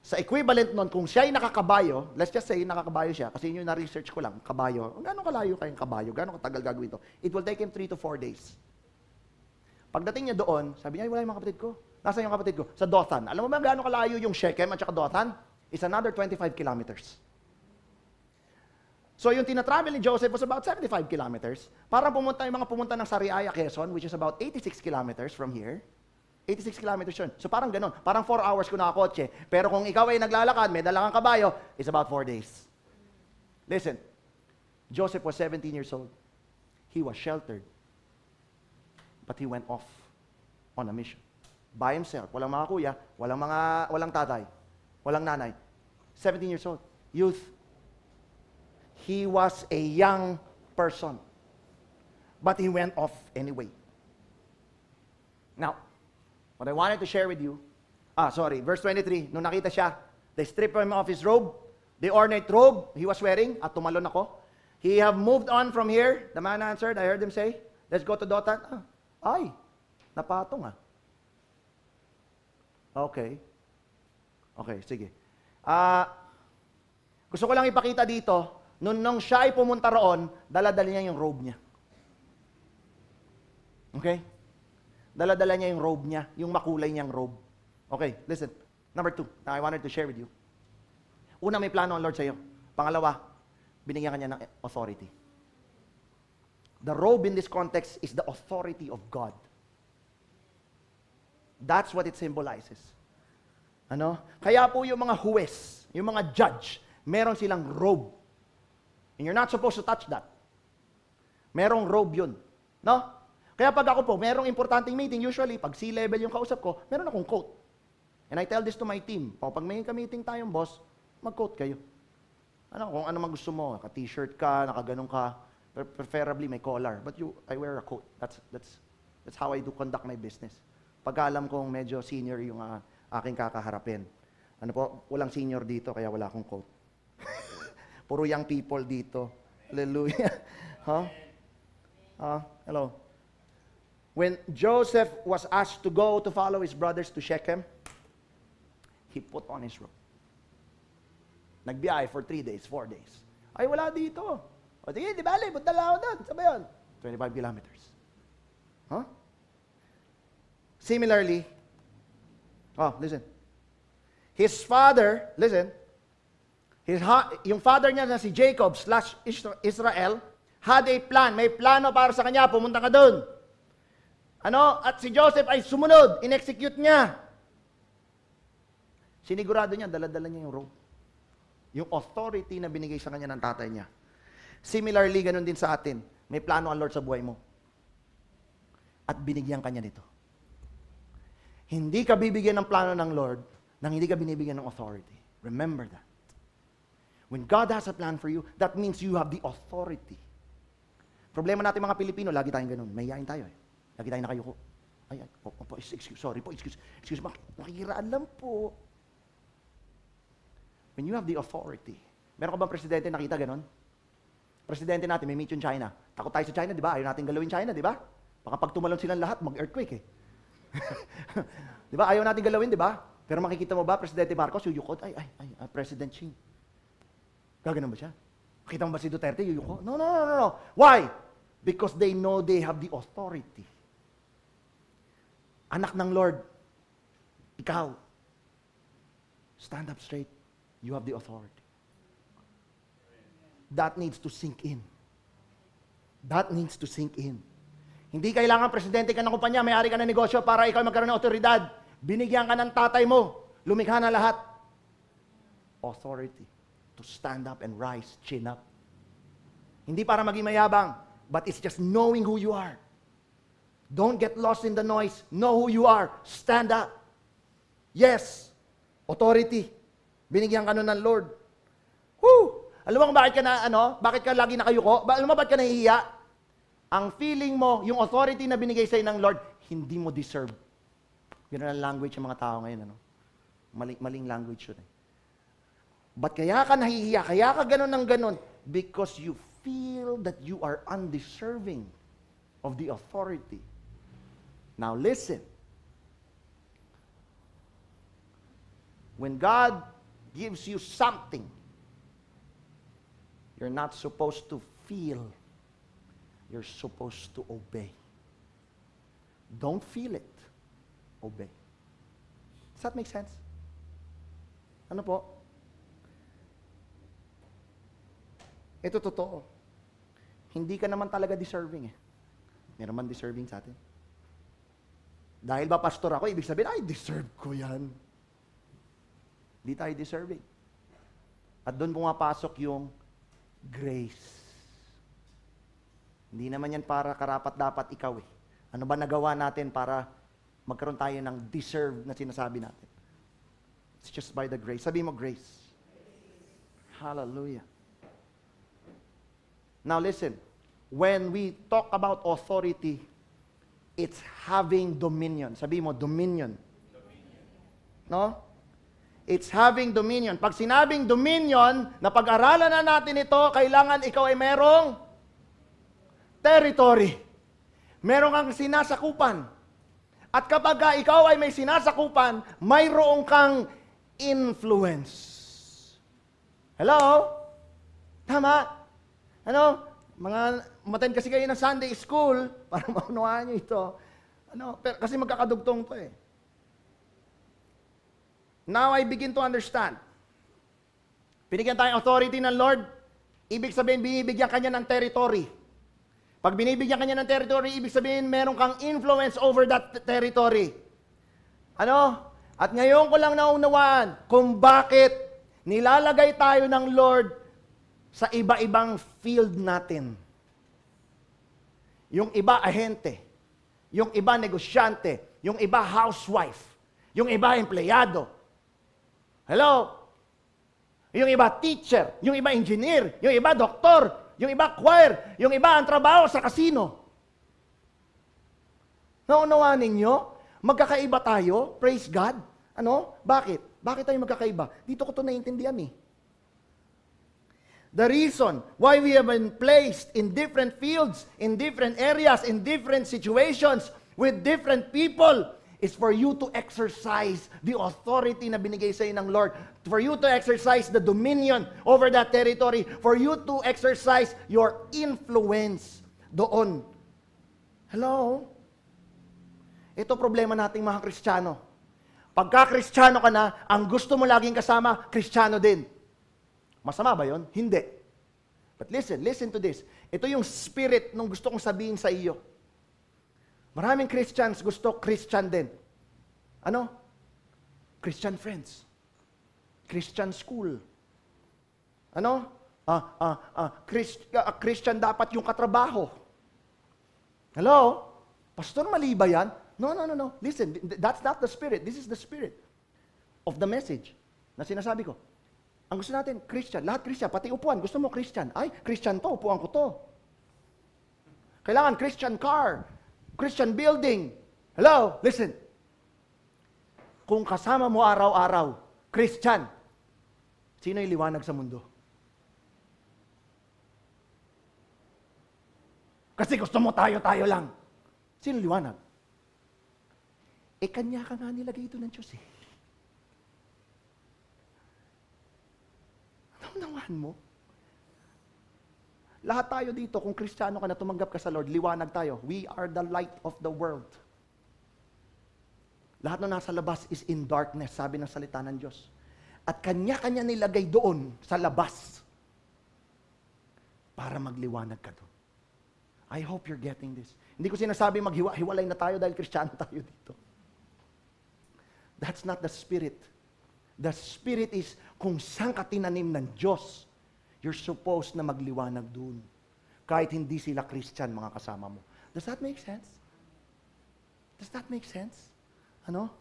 sa equivalent nun, kung siya ay nakakabayo, let's just say nakakabayo siya, kasi yun yung na-research ko lang, kabayo, gano'ng kalayo kayong kabayo, gano'ng katagal gagawin ito? It will take him 3 to 4 days. Pagdating niya doon, sabi niya, wala yung mga kapatid ko. Nasaan yung kapatid ko? Sa Dothan. Alam mo ba gano'ng kalayo yung Shechem at saka Dothan? It's another 25 kilometers. So yung tinatravel ni Joseph was about 75 kilometers. Parang pumunta yung mga pumunta ng Sariaya, Quezon, which is about 86 kilometers from here. 86 kilometers yun. So parang ganun. Parang 4 hours ko nakakotse. Pero kung ikaw ay naglalakad, may dala kang kabayo, it's about 4 days. Listen, Joseph was 17 years old. He was sheltered. But he went off on a mission. By himself. Walang mga kuya, walang tatay, walang nanay. 17 years old. Youth. He was a young person. But he went off anyway. Now, what I wanted to share with you, verse 23, nung nakita siya, they stripped him of his robe, the ornate robe he was wearing, at tumalon ako. He have moved on from here. The man answered, I heard him say, let's go to Dothan. Ay, napatong ah. Okay. Okay, sige. Gusto ko lang ipakita dito, nung siya ay pumunta roon, dala-dala niya yung robe niya. Okay? Dala-dala niya yung robe niya, yung makulay niyang robe. Okay, listen. Number 2, now I wanted to share with you. Una, may plano ang Lord sa iyo. Pangalawa, binigyan ka niya ng authority. The robe in this context is the authority of God. That's what it symbolizes. Ano? Kaya po yung mga huwes, yung mga judge, meron silang robe. And you're not supposed to touch that. Merong robe yun. No? Kaya pag ako po, merong importanteng meeting, usually, pag C-level yung kausap ko, meron akong coat. And I tell this to my team, pag may ka-meeting tayong boss, mag-coat kayo. Kung ano man gusto mo, naka-t-shirt ka, naka-ganun ka, preferably may collar. But I wear a coat. That's how I do conduct my business. Pag alam kong medyo senior yung aking kakaharapin. Walang senior dito, kaya wala akong coat. Puro young people dito. Hallelujah. Hello. When Joseph was asked to go to follow his brothers to Shechem, he put on his robe. Nagbiyahe for 3 days, 4 days. Ay, wala dito. O, sige, di bali, punta lang ako doon. Sabi yun, 25 kilometers. Similarly, listen. His father, listen, yung father niya na si Jacob / Israel, had a plan. May plano para sa kanya, pumunta ka doon. At si Joseph ay sumunod, in-execute niya. Sinigurado niya, dala-dala niya yung robe. Yung authority na binigay sa kanya ng tatay niya. Similarly, ganun din sa atin. May plano ang Lord sa buhay mo. At binigyan ka niya nito. Hindi ka bibigyan ng plano ng Lord nang hindi ka binibigyan ng authority. Remember that. When God has a plan for you, that means you have the authority. Problema natin mga Pilipino, lagi tayong ganun. Mahihain tayo eh. Lagi tayong nakayuko. Ay, excuse, sorry po, excuse, nakikiraan lang po. When you have the authority, meron ka bang presidente nakita ganun? Presidente natin, may meet yung China. Takot tayo sa China, di ba? Ayaw natin galawin China, di ba? Baka pag tumalon silang lahat, mag-earthquake eh. Di ba? Ayaw natin galawin, di ba? Pero makikita mo ba, Presidente Marcos, yuyukot, President Xi. Gaganon ba siya? Makita mo ba si Duterte, yuyuko? No. Why? Because they know they have the authority. Anak ng Lord, ikaw, stand up straight. You have the authority. That needs to sink in. That needs to sink in. Hindi kailangan presidente ka ng kumpanya, may-ari ka ng negosyo para ikaw magkaroon ng otoridad. Binigyan ka ng tatay mo. Lumikha na lahat. Authority to stand up and rise, chin up. Hindi para maging mayabang, but it's just knowing who you are. Don't get lost in the noise. Know who you are. Stand up. Yes. Authority. Binigyan ka nun ng Lord. Woo! Alam mo kung bakit ka bakit ka lagi nakayuko? Alam mo bakit ka nahihiya? Ang feeling mo, yung authority na binigay sa'yo ng Lord, hindi mo deserve. Yun ang language ng mga tao ngayon, Maling language yun eh. But kaya ka nahihiya, kaya ka ganun ng ganun, because you feel that you are undeserving of the authority. Now listen. When God gives you something, you're not supposed to feel. You're supposed to obey. Don't feel it. Obey. Does that make sense? Ano po? Ito totoo. Hindi ka naman talaga deserving eh. Meron man deserving sa atin. Dahil ba pastor ako, ibig sabihin, deserve ko yan. Hindi tayo deserving. At doon pumapasok yung grace. Hindi naman yan para karapat-dapat ikaw eh. Ano ba nagawa natin para magkaroon tayo ng deserve na sinasabi natin? It's just by the grace. Sabi mo, grace. Hallelujah. Now listen, when we talk about authority, it's having dominion. Sabi mo, dominion. No? It's having dominion. Pag sinabing dominion, na pag-aralan na natin ito, kailangan ikaw ay merong territory. Meron kang sinasakupan. At kapag ikaw ay may sinasakupan, mayroong kang influence. Hello? Tama? Umattend kasi kayo ng Sunday school para maunawaan nyo ito. Pero kasi magkakadugtong to eh. Now I begin to understand. Binigyan tayong authority ng Lord, ibig sabihin binibigyan kanya ng territory. Pag binibigyan kanya ng territory, ibig sabihin meron kang influence over that territory. At ngayon ko lang naunawaan kung bakit nilalagay tayo ng Lord sa iba-ibang field natin. Yung iba ahente, yung iba negosyante, yung iba housewife, yung iba empleyado. Hello? Yung iba teacher, yung iba engineer, yung iba doktor, yung iba choir, yung iba ang trabaho sa kasino. Naunawaan ninyo? Magkakaiba tayo? Praise God. Bakit? Bakit tayo magkakaiba? Dito ko ito naiintindihan eh. The reason why we have been placed in different fields, in different areas, in different situations, with different people, is for you to exercise the authority na binigay sa iyo ng Lord. For you to exercise the dominion over that territory. For you to exercise your influence doon. Hello? Ito problema nating mga Kristiyano. Pagka Kristiyano ka na, ang gusto mo laging kasama, Kristiyano din. Masama ba yon? Hindi. But listen to this. Ito yung spirit nung gusto kong sabihin sa iyo. Maraming Christians gusto Christian din. Christian friends. Christian school. Christian dapat yung katrabaho. Hello? Pastor, mali ba yan? No. Listen, that's not the spirit. This is the spirit of the message na sinasabi ko. Ang gusto natin, Christian. Lahat Christian, pati upuan. Gusto mo Christian. Ay, Christian to, upuan ko to. Kailangan Christian car, Christian building. Hello? Listen. Kung kasama mo araw-araw, Christian, sino yung liwanag sa mundo? Kasi gusto mo tayo-tayo lang. Sino liwanag? Kanya ka nga nilagay ito ng Diyos eh. Naunawahan mo? Lahat tayo dito, kung Kristiyano ka na tumanggap ka sa Lord, liwanag tayo. We are the light of the world. Lahat na nasa labas is in darkness, sabi ng salita ng Diyos. At kanya-kanya nilagay doon sa labas para magliwanag ka doon. I hope you're getting this. Hindi ko sinasabi maghiwalay na tayo dahil Kristiyano tayo dito. That's not the spirit. The spirit is kung saan ka tinanim ng Diyos, you're supposed na magliwanag doon. Kahit hindi sila Christian, mga kasama mo. Does that make sense? Does that make sense? Ano?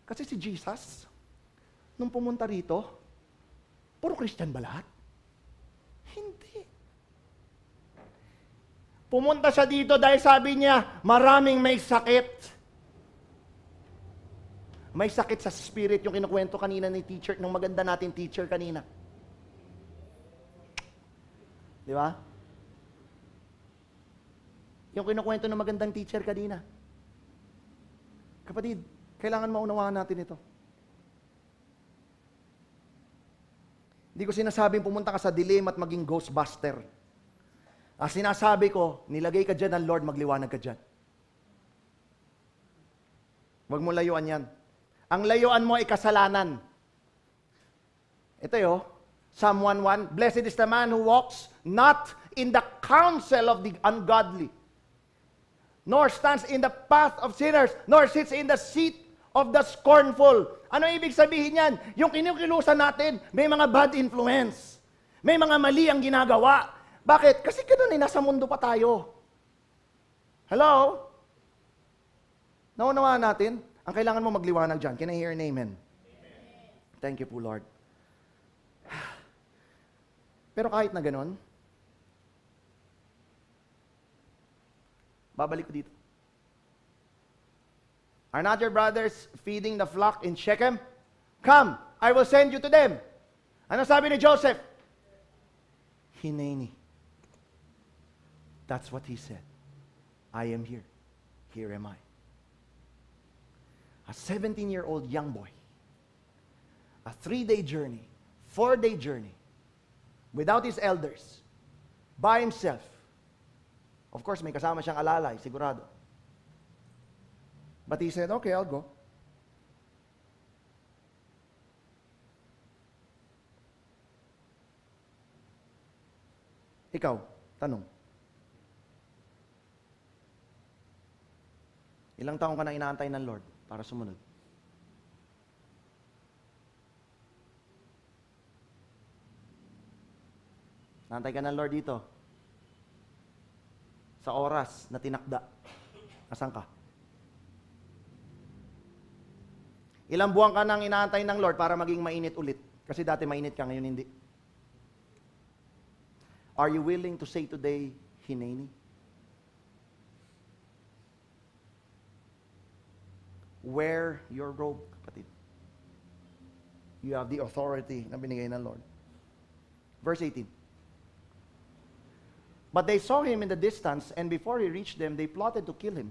Kasi si Jesus, nung pumunta rito, puro Christian ba lahat? Hindi. Pumunta siya dito dahil sabi niya, maraming may sakit. May sakit sa spirit, yung kinukwento kanina ni teacher, ng maganda natin teacher kanina. Di ba? Yung kinukwento ng magandang teacher kanina. Kapatid, kailangan maunawaan natin ito. Hindi ko sinasabing pumunta ka sa dilim at maging ghostbuster. Sinasabi ko, nilagay ka dyan ng Lord, magliwanag ka dyan. Huwag mo layuan yan. Ang layuan mo ay kasalanan. Ito yo, Psalm 1:1, Blessed is the man who walks not in the counsel of the ungodly, nor stands in the path of sinners, nor sits in the seat of the scornful. Ano ibig sabihin yan? Yung kinukilusan natin, may mga bad influence. May mga mali ang ginagawa. Bakit? Kasi ganun nasa mundo pa tayo. Hello? Naunawaan natin? Ang kailangan mo magliwanag dyan. Can I hear an amen? Amen. Thank you po, Lord. Pero kahit na ganun, babalik ko dito. Are not your brothers feeding the flock in Shechem? Come, I will send you to them. Ano sabi ni Joseph? Hineni. That's what he said. I am here. Here am I. A 17-year-old young boy. A 3-day journey, 4-day journey, without his elders, by himself. Of course, may kasama siyang alalay, sigurado. But he said, okay, I'll go. Ikaw, tanong. Ilang taon ka na inaantay ng Lord para sumunod? Naantay ka ng Lord dito. Sa oras na tinakda. Asan ka? Ilang buwan ka nang inaantay ng Lord para maging mainit ulit? Kasi dati mainit ka, ngayon hindi. Are you willing to say today, Hineni? Wear your robe, kapatid. You have the authority na binigay ng Lord. Verse 18. But they saw him in the distance, and before he reached them, they plotted to kill him.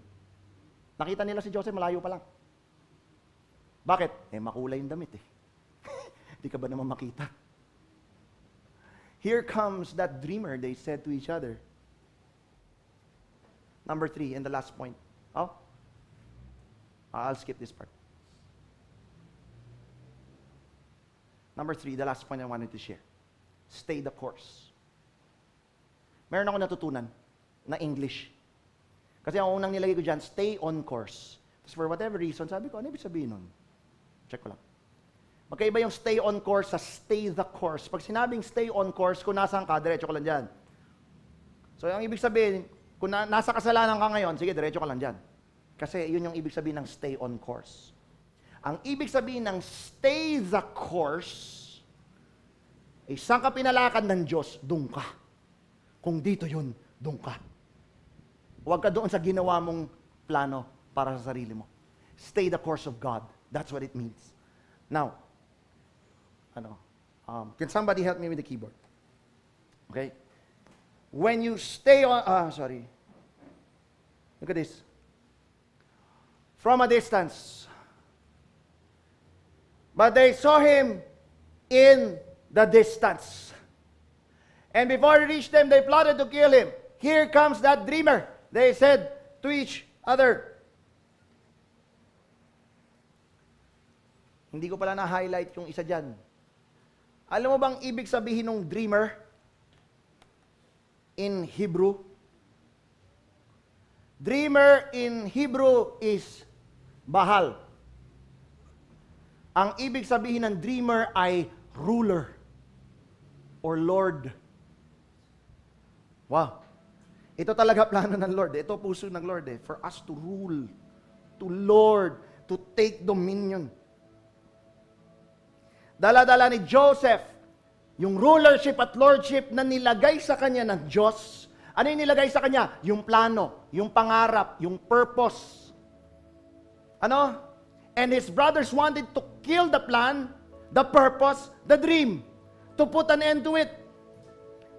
Nakita nila si Joseph, malayo pa lang. Bakit? Makulay yung damit eh. Di ka ba naman makita? Here comes that dreamer, they said to each other. Number 3, and the last point. Oh? I'll skip this part. Number 3, the last point I wanted to share. Stay the course. Meron ako natutunan na English. Kasi ang unang nilagay ko dyan, stay on course. Tapos for whatever reason, sabi ko, ano ibig sabihin nun? Check ko lang. Magkaiba yung stay on course sa stay the course. Pag sinabing stay on course, kung nasaan ka, diretso ka lang dyan. So, ang ibig sabihin, kung nasa kasalanan ka ngayon, sige, diretso ka lang dyan. Kasi yun yung ibig sabihin ng stay on course. Ang ibig sabihin ng stay the course, saan ka pinalakad ng Diyos, doon ka. Kung dito yun, doon ka. Huwag ka doon sa ginawa mong plano para sa sarili mo. Stay the course of God. That's what it means. Now, can somebody help me with the keyboard? Okay? When you stay on, look at this. From a distance. But they saw him in the distance. And before he reached them, they plotted to kill him. Here comes that dreamer, they said to each other. Hindi ko pala na-highlight yung isa dyan. Alam mo bang ibig sabihin ng dreamer in Hebrew? Dreamer in Hebrew is Bahal. Ang ibig sabihin ng dreamer ay ruler or Lord. Wow. Ito talaga plano ng Lord. Ito puso ng Lord for us to rule, to lord, to take dominion. Dala-dala ni Joseph, yung rulership at lordship na nilagay sa kanya ng Diyos. Ano yung nilagay sa kanya? Yung plano, yung pangarap, yung purpose. Ano? And his brothers wanted to kill the plan, the purpose, the dream, to put an end to it.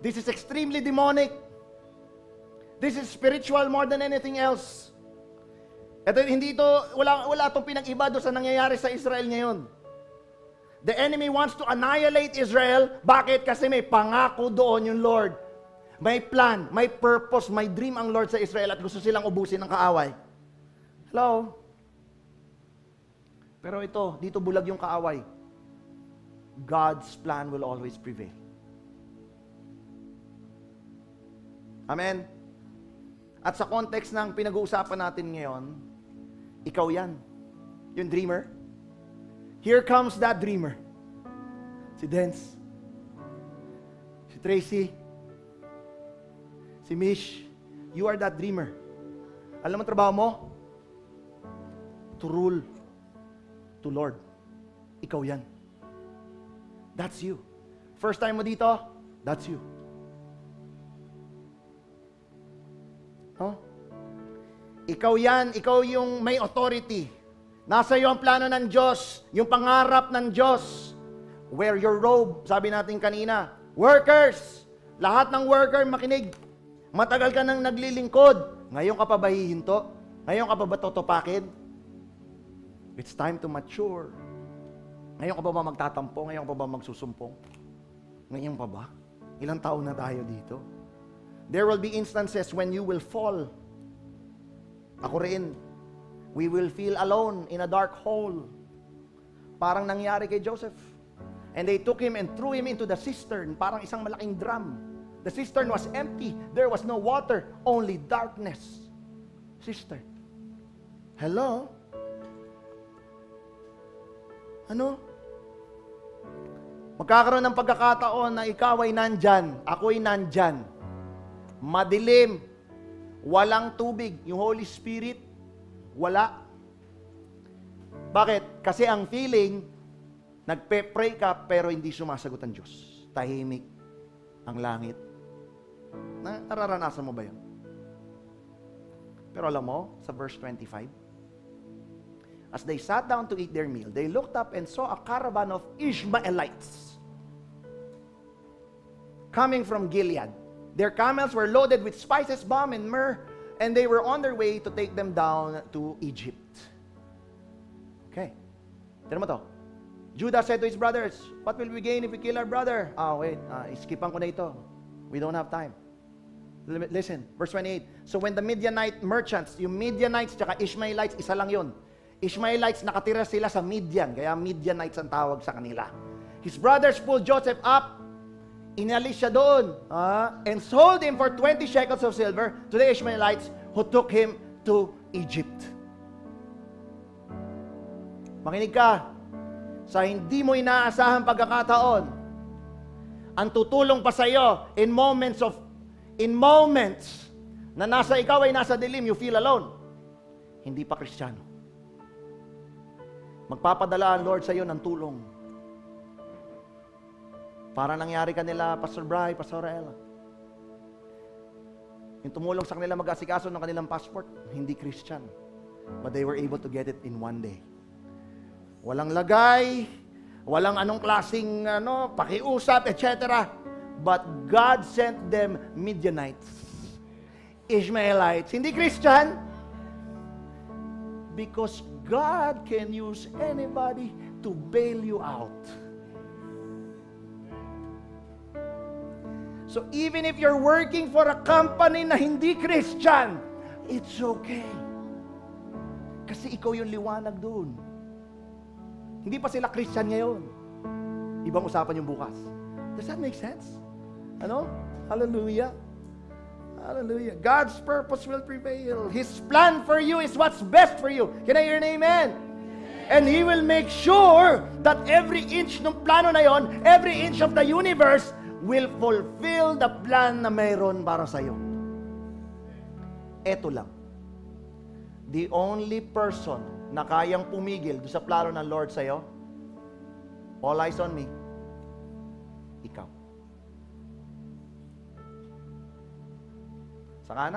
This is extremely demonic. This is spiritual more than anything else. Ito, hindi ito, wala itong pinag-iba doon sa nangyayari sa Israel ngayon. The enemy wants to annihilate Israel. Bakit? Kasi may pangako doon yung Lord. May plan, may purpose, may dream ang Lord sa Israel at gusto silang ubusin ng kaaway. Hello? Pero ito, dito bulag yung kaaway. God's plan will always prevail. Amen? At sa context ng pinag-uusapan natin ngayon, ikaw yan. Yung dreamer. Here comes that dreamer. Si Dance. Si Tracy. Si Mish. You are that dreamer. Alam mo trabaho mo? To rule. To Lord. Ikaw yan. That's you. First time mo dito, that's you. Huh? Ikaw yan, ikaw yung may authority. Nasa iyo ang plano ng Diyos, yung pangarap ng Diyos. Wear your robe, sabi natin kanina. Workers, lahat ng worker makinig. Matagal ka nang naglilingkod. Ngayon ka pa ba hihinto? Ngayon ka pa ba totopakin? It's time to mature. Ngayon ka pa ba magtatampo? Ngayon ka pa ba magsusumpong? Ngayon pa ba? Ilang taon na tayo dito? There will be instances when you will fall. Ako rin. We will feel alone in a dark hole. Parang nangyari kay Joseph. And they took him and threw him into the cistern. Parang isang malaking drum. The cistern was empty. There was no water. Only darkness. Cistern. Hello? Ano? Magkakaroon ng pagkakataon na ikaw ay nandyan. Ako'y nandyan. Madilim. Walang tubig. Yung Holy Spirit, wala. Bakit? Kasi ang feeling, nagpe-pray ka pero hindi sumasagot ang Diyos. Tahimik ang langit. Nararanasan mo ba yun? Pero alam mo, sa verse 25, as they sat down to eat their meal, they looked up and saw a caravan of Ishmaelites coming from Gilead. Their camels were loaded with spices, balm, and myrrh, and they were on their way to take them down to Egypt. Okay. Tignan mo to. Judah said to his brothers, what will we gain if we kill our brother? Skipan ko na ito. We don't have time. Listen, verse 28. So when the Midianite merchants, yung Midianites tsaka Ishmaelites, isa lang yun. Ishmaelites, nakatira sila sa Midian, kaya Midianites ang tawag sa kanila. His brothers pulled Joseph up, inalis siya doon, and sold him for 20 shekels of silver to the Ishmaelites who took him to Egypt. Makinig ka. sa hindi mo inaasahang pagkakataon, ang tutulong pa sa iyo in moments na ikaw ay nasa dilim, you feel alone. Hindi pa Kristiyano. Magpapadala ang Lord sa iyo ng tulong. Para nangyari kanila, Pastor Bry, Pastor Ella. Yung tumulong sa kanila mag-asikaso ng kanilang passport, hindi Christian. But they were able to get it in one day. Walang lagay, walang anong klaseng pakiusap, etc. But God sent them Midianites, Ishmaelites, hindi Christian. Because God can use anybody to bail you out. So even if you're working for a company na hindi Christian, it's okay. Kasi ikaw yung liwanag doon. Hindi pa sila Christian ngayon. Ibang usapan yung bukas. Does that make sense? Ano? Hallelujah. Hallelujah. God's purpose will prevail. His plan for you is what's best for you. Can I hear an amen? And He will make sure that every inch ng plano na yon, every inch of the universe will fulfill the plan na mayroon para sa iyo. Eto lang. The only person na kayang pumigil doon sa plano ng Lord sa iyo, all eyes on me, ikaw. Saka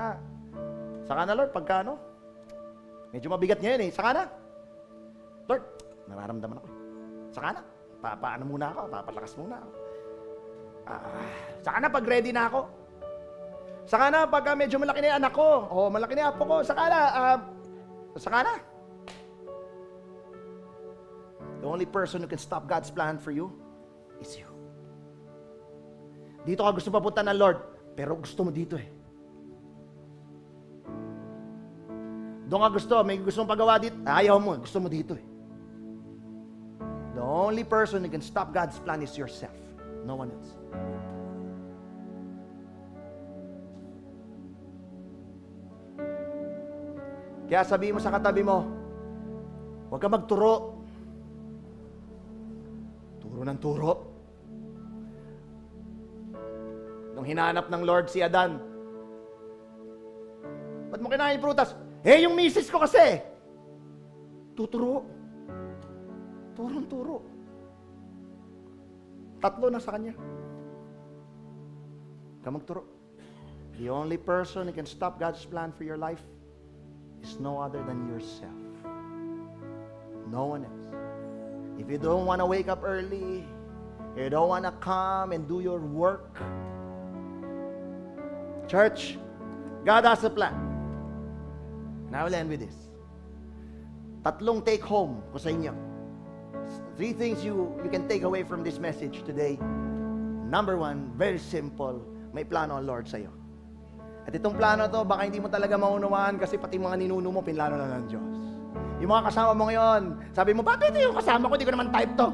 na Lord, pagka medyo mabigat ngayon saka na. Lord, nararamdaman ako. Saka na. Paano muna ako, papalakas muna ako. Saka na pag ready na ako. Saka na pag medyo malaki na yung anak ko. O malaki na yung apo ko. Saka na. The only person who can stop God's plan for you is you. Dito ka gusto papunta ng Lord, pero gusto mo dito Doon ka gusto, may gusto mong pagawa dito, ayaw mo, gusto mo dito The only person who can stop God's plan is yourself. No one else. Kaya sabihin mo sa katabi mo, huwag ka magturo. Turo ng turo. Nung hinanap ng Lord si Adan, ba't mo kinain prutas? Yung misis ko kasi. Tuturo. Turong turo. 3 na sa kanya. Ka magturo. The only person who can stop God's plan for your life is no other than yourself. No one else. If you don't want to wake up early, you don't want to come and do your work, church, God has a plan. And I will end with this. 3 take home ko sa inyo. 3 things you can take away from this message today. Number 1, very simple. May plano ang Lord sa'yo. At itong plano to, baka hindi mo talaga maunawaan kasi pati mga ninuno mo, pinlano na ng Diyos. Yung mga kasama mo ngayon, sabi mo, bakit ito yung kasama ko? Hindi ko naman type to.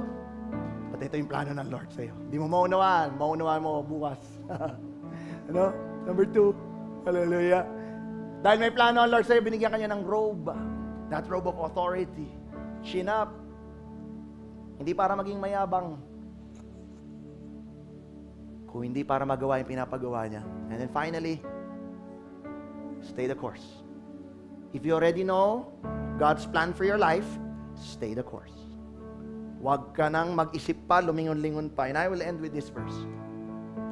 But ito yung plano ng Lord sa'yo. Hindi mo maunawaan. Maunawaan mo bukas. Ano? Number 2, hallelujah. Dahil may plano ang Lord sa'yo, binigyan kanya ng robe. That robe of authority. Chin up. Hindi para maging mayabang. Kung hindi para magawa yung pinapagawa niya. And then finally, stay the course. If you already know God's plan for your life, stay the course. Huwag ka nang mag-isip pa, lumingon-lingon pa. And I will end with this verse.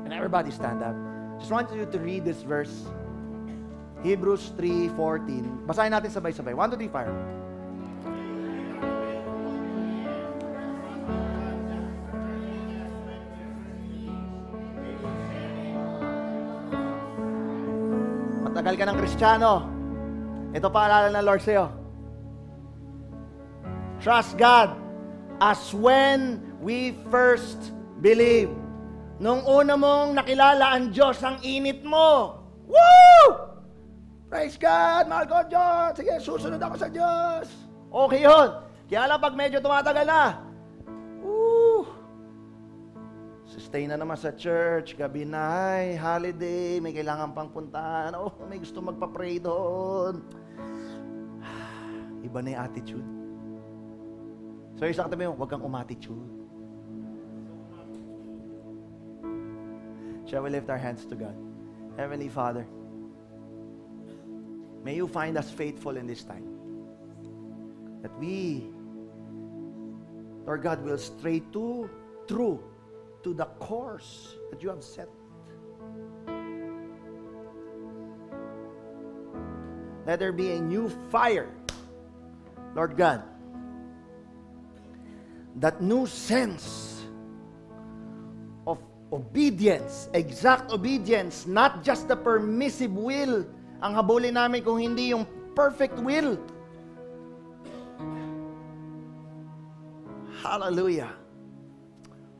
And everybody stand up. Just want you to read this verse. Hebrews 3:14. Basahin natin sabay-sabay. 1, 2, 3, fire. Matagal ka ng Kristiyano. Ito paalala ng Lord sa'yo. Trust God as when we first believe. Nung una mong nakilala ang Diyos, ang init mo. Woo! Praise God! Mahal ko ang Diyos! Sige, susunod ako sa Diyos. Okay yun. Kaya lang pag medyo tumatagal na, stay na naman sa church, gabi na, holiday, may kailangan pang puntahan, may gusto magpa-pray doon. Iba na yung attitude. So yung sa katabi mo, huwag kang umatitude. Shall we lift our hands to God? Heavenly Father, may you find us faithful in this time. That we, Lord God, will stray true to the course that you have set. Let there be a new fire, Lord God. That new sense of obedience, exact obedience, not just the permissive will. Ang habulin namin kung hindi yung perfect will. Hallelujah.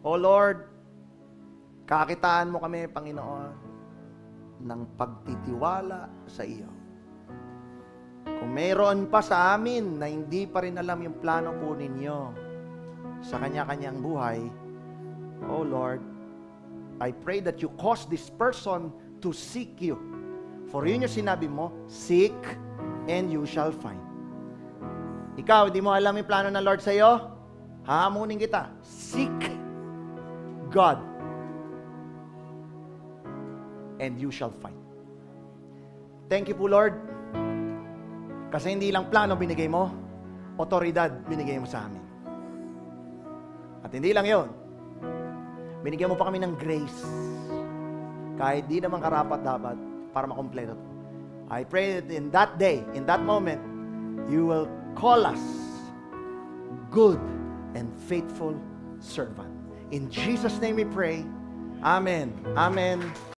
O Lord, kakitaan mo kami, Panginoon, ng pagtitiwala sa iyo. Kung mayroon pa sa amin na hindi pa rin alam yung plano po ninyo sa kanya-kanyang buhay, oh Lord, I pray that you cause this person to seek you. For yun yung sinabi mo, seek and you shall find. Ikaw, hindi mo alam yung plano ng Lord sa iyo? Hahamunin kita. Seek God and you shall find. Thank you po, Lord. Kasi hindi lang plano binigay mo, otoridad binigay mo sa amin. At hindi lang yon, binigyan mo pa kami ng grace. Kahit di naman karapat-dapat para makompleto ito. I pray that in that day, in that moment, you will call us good and faithful servant. In Jesus' name we pray. Amen. Amen.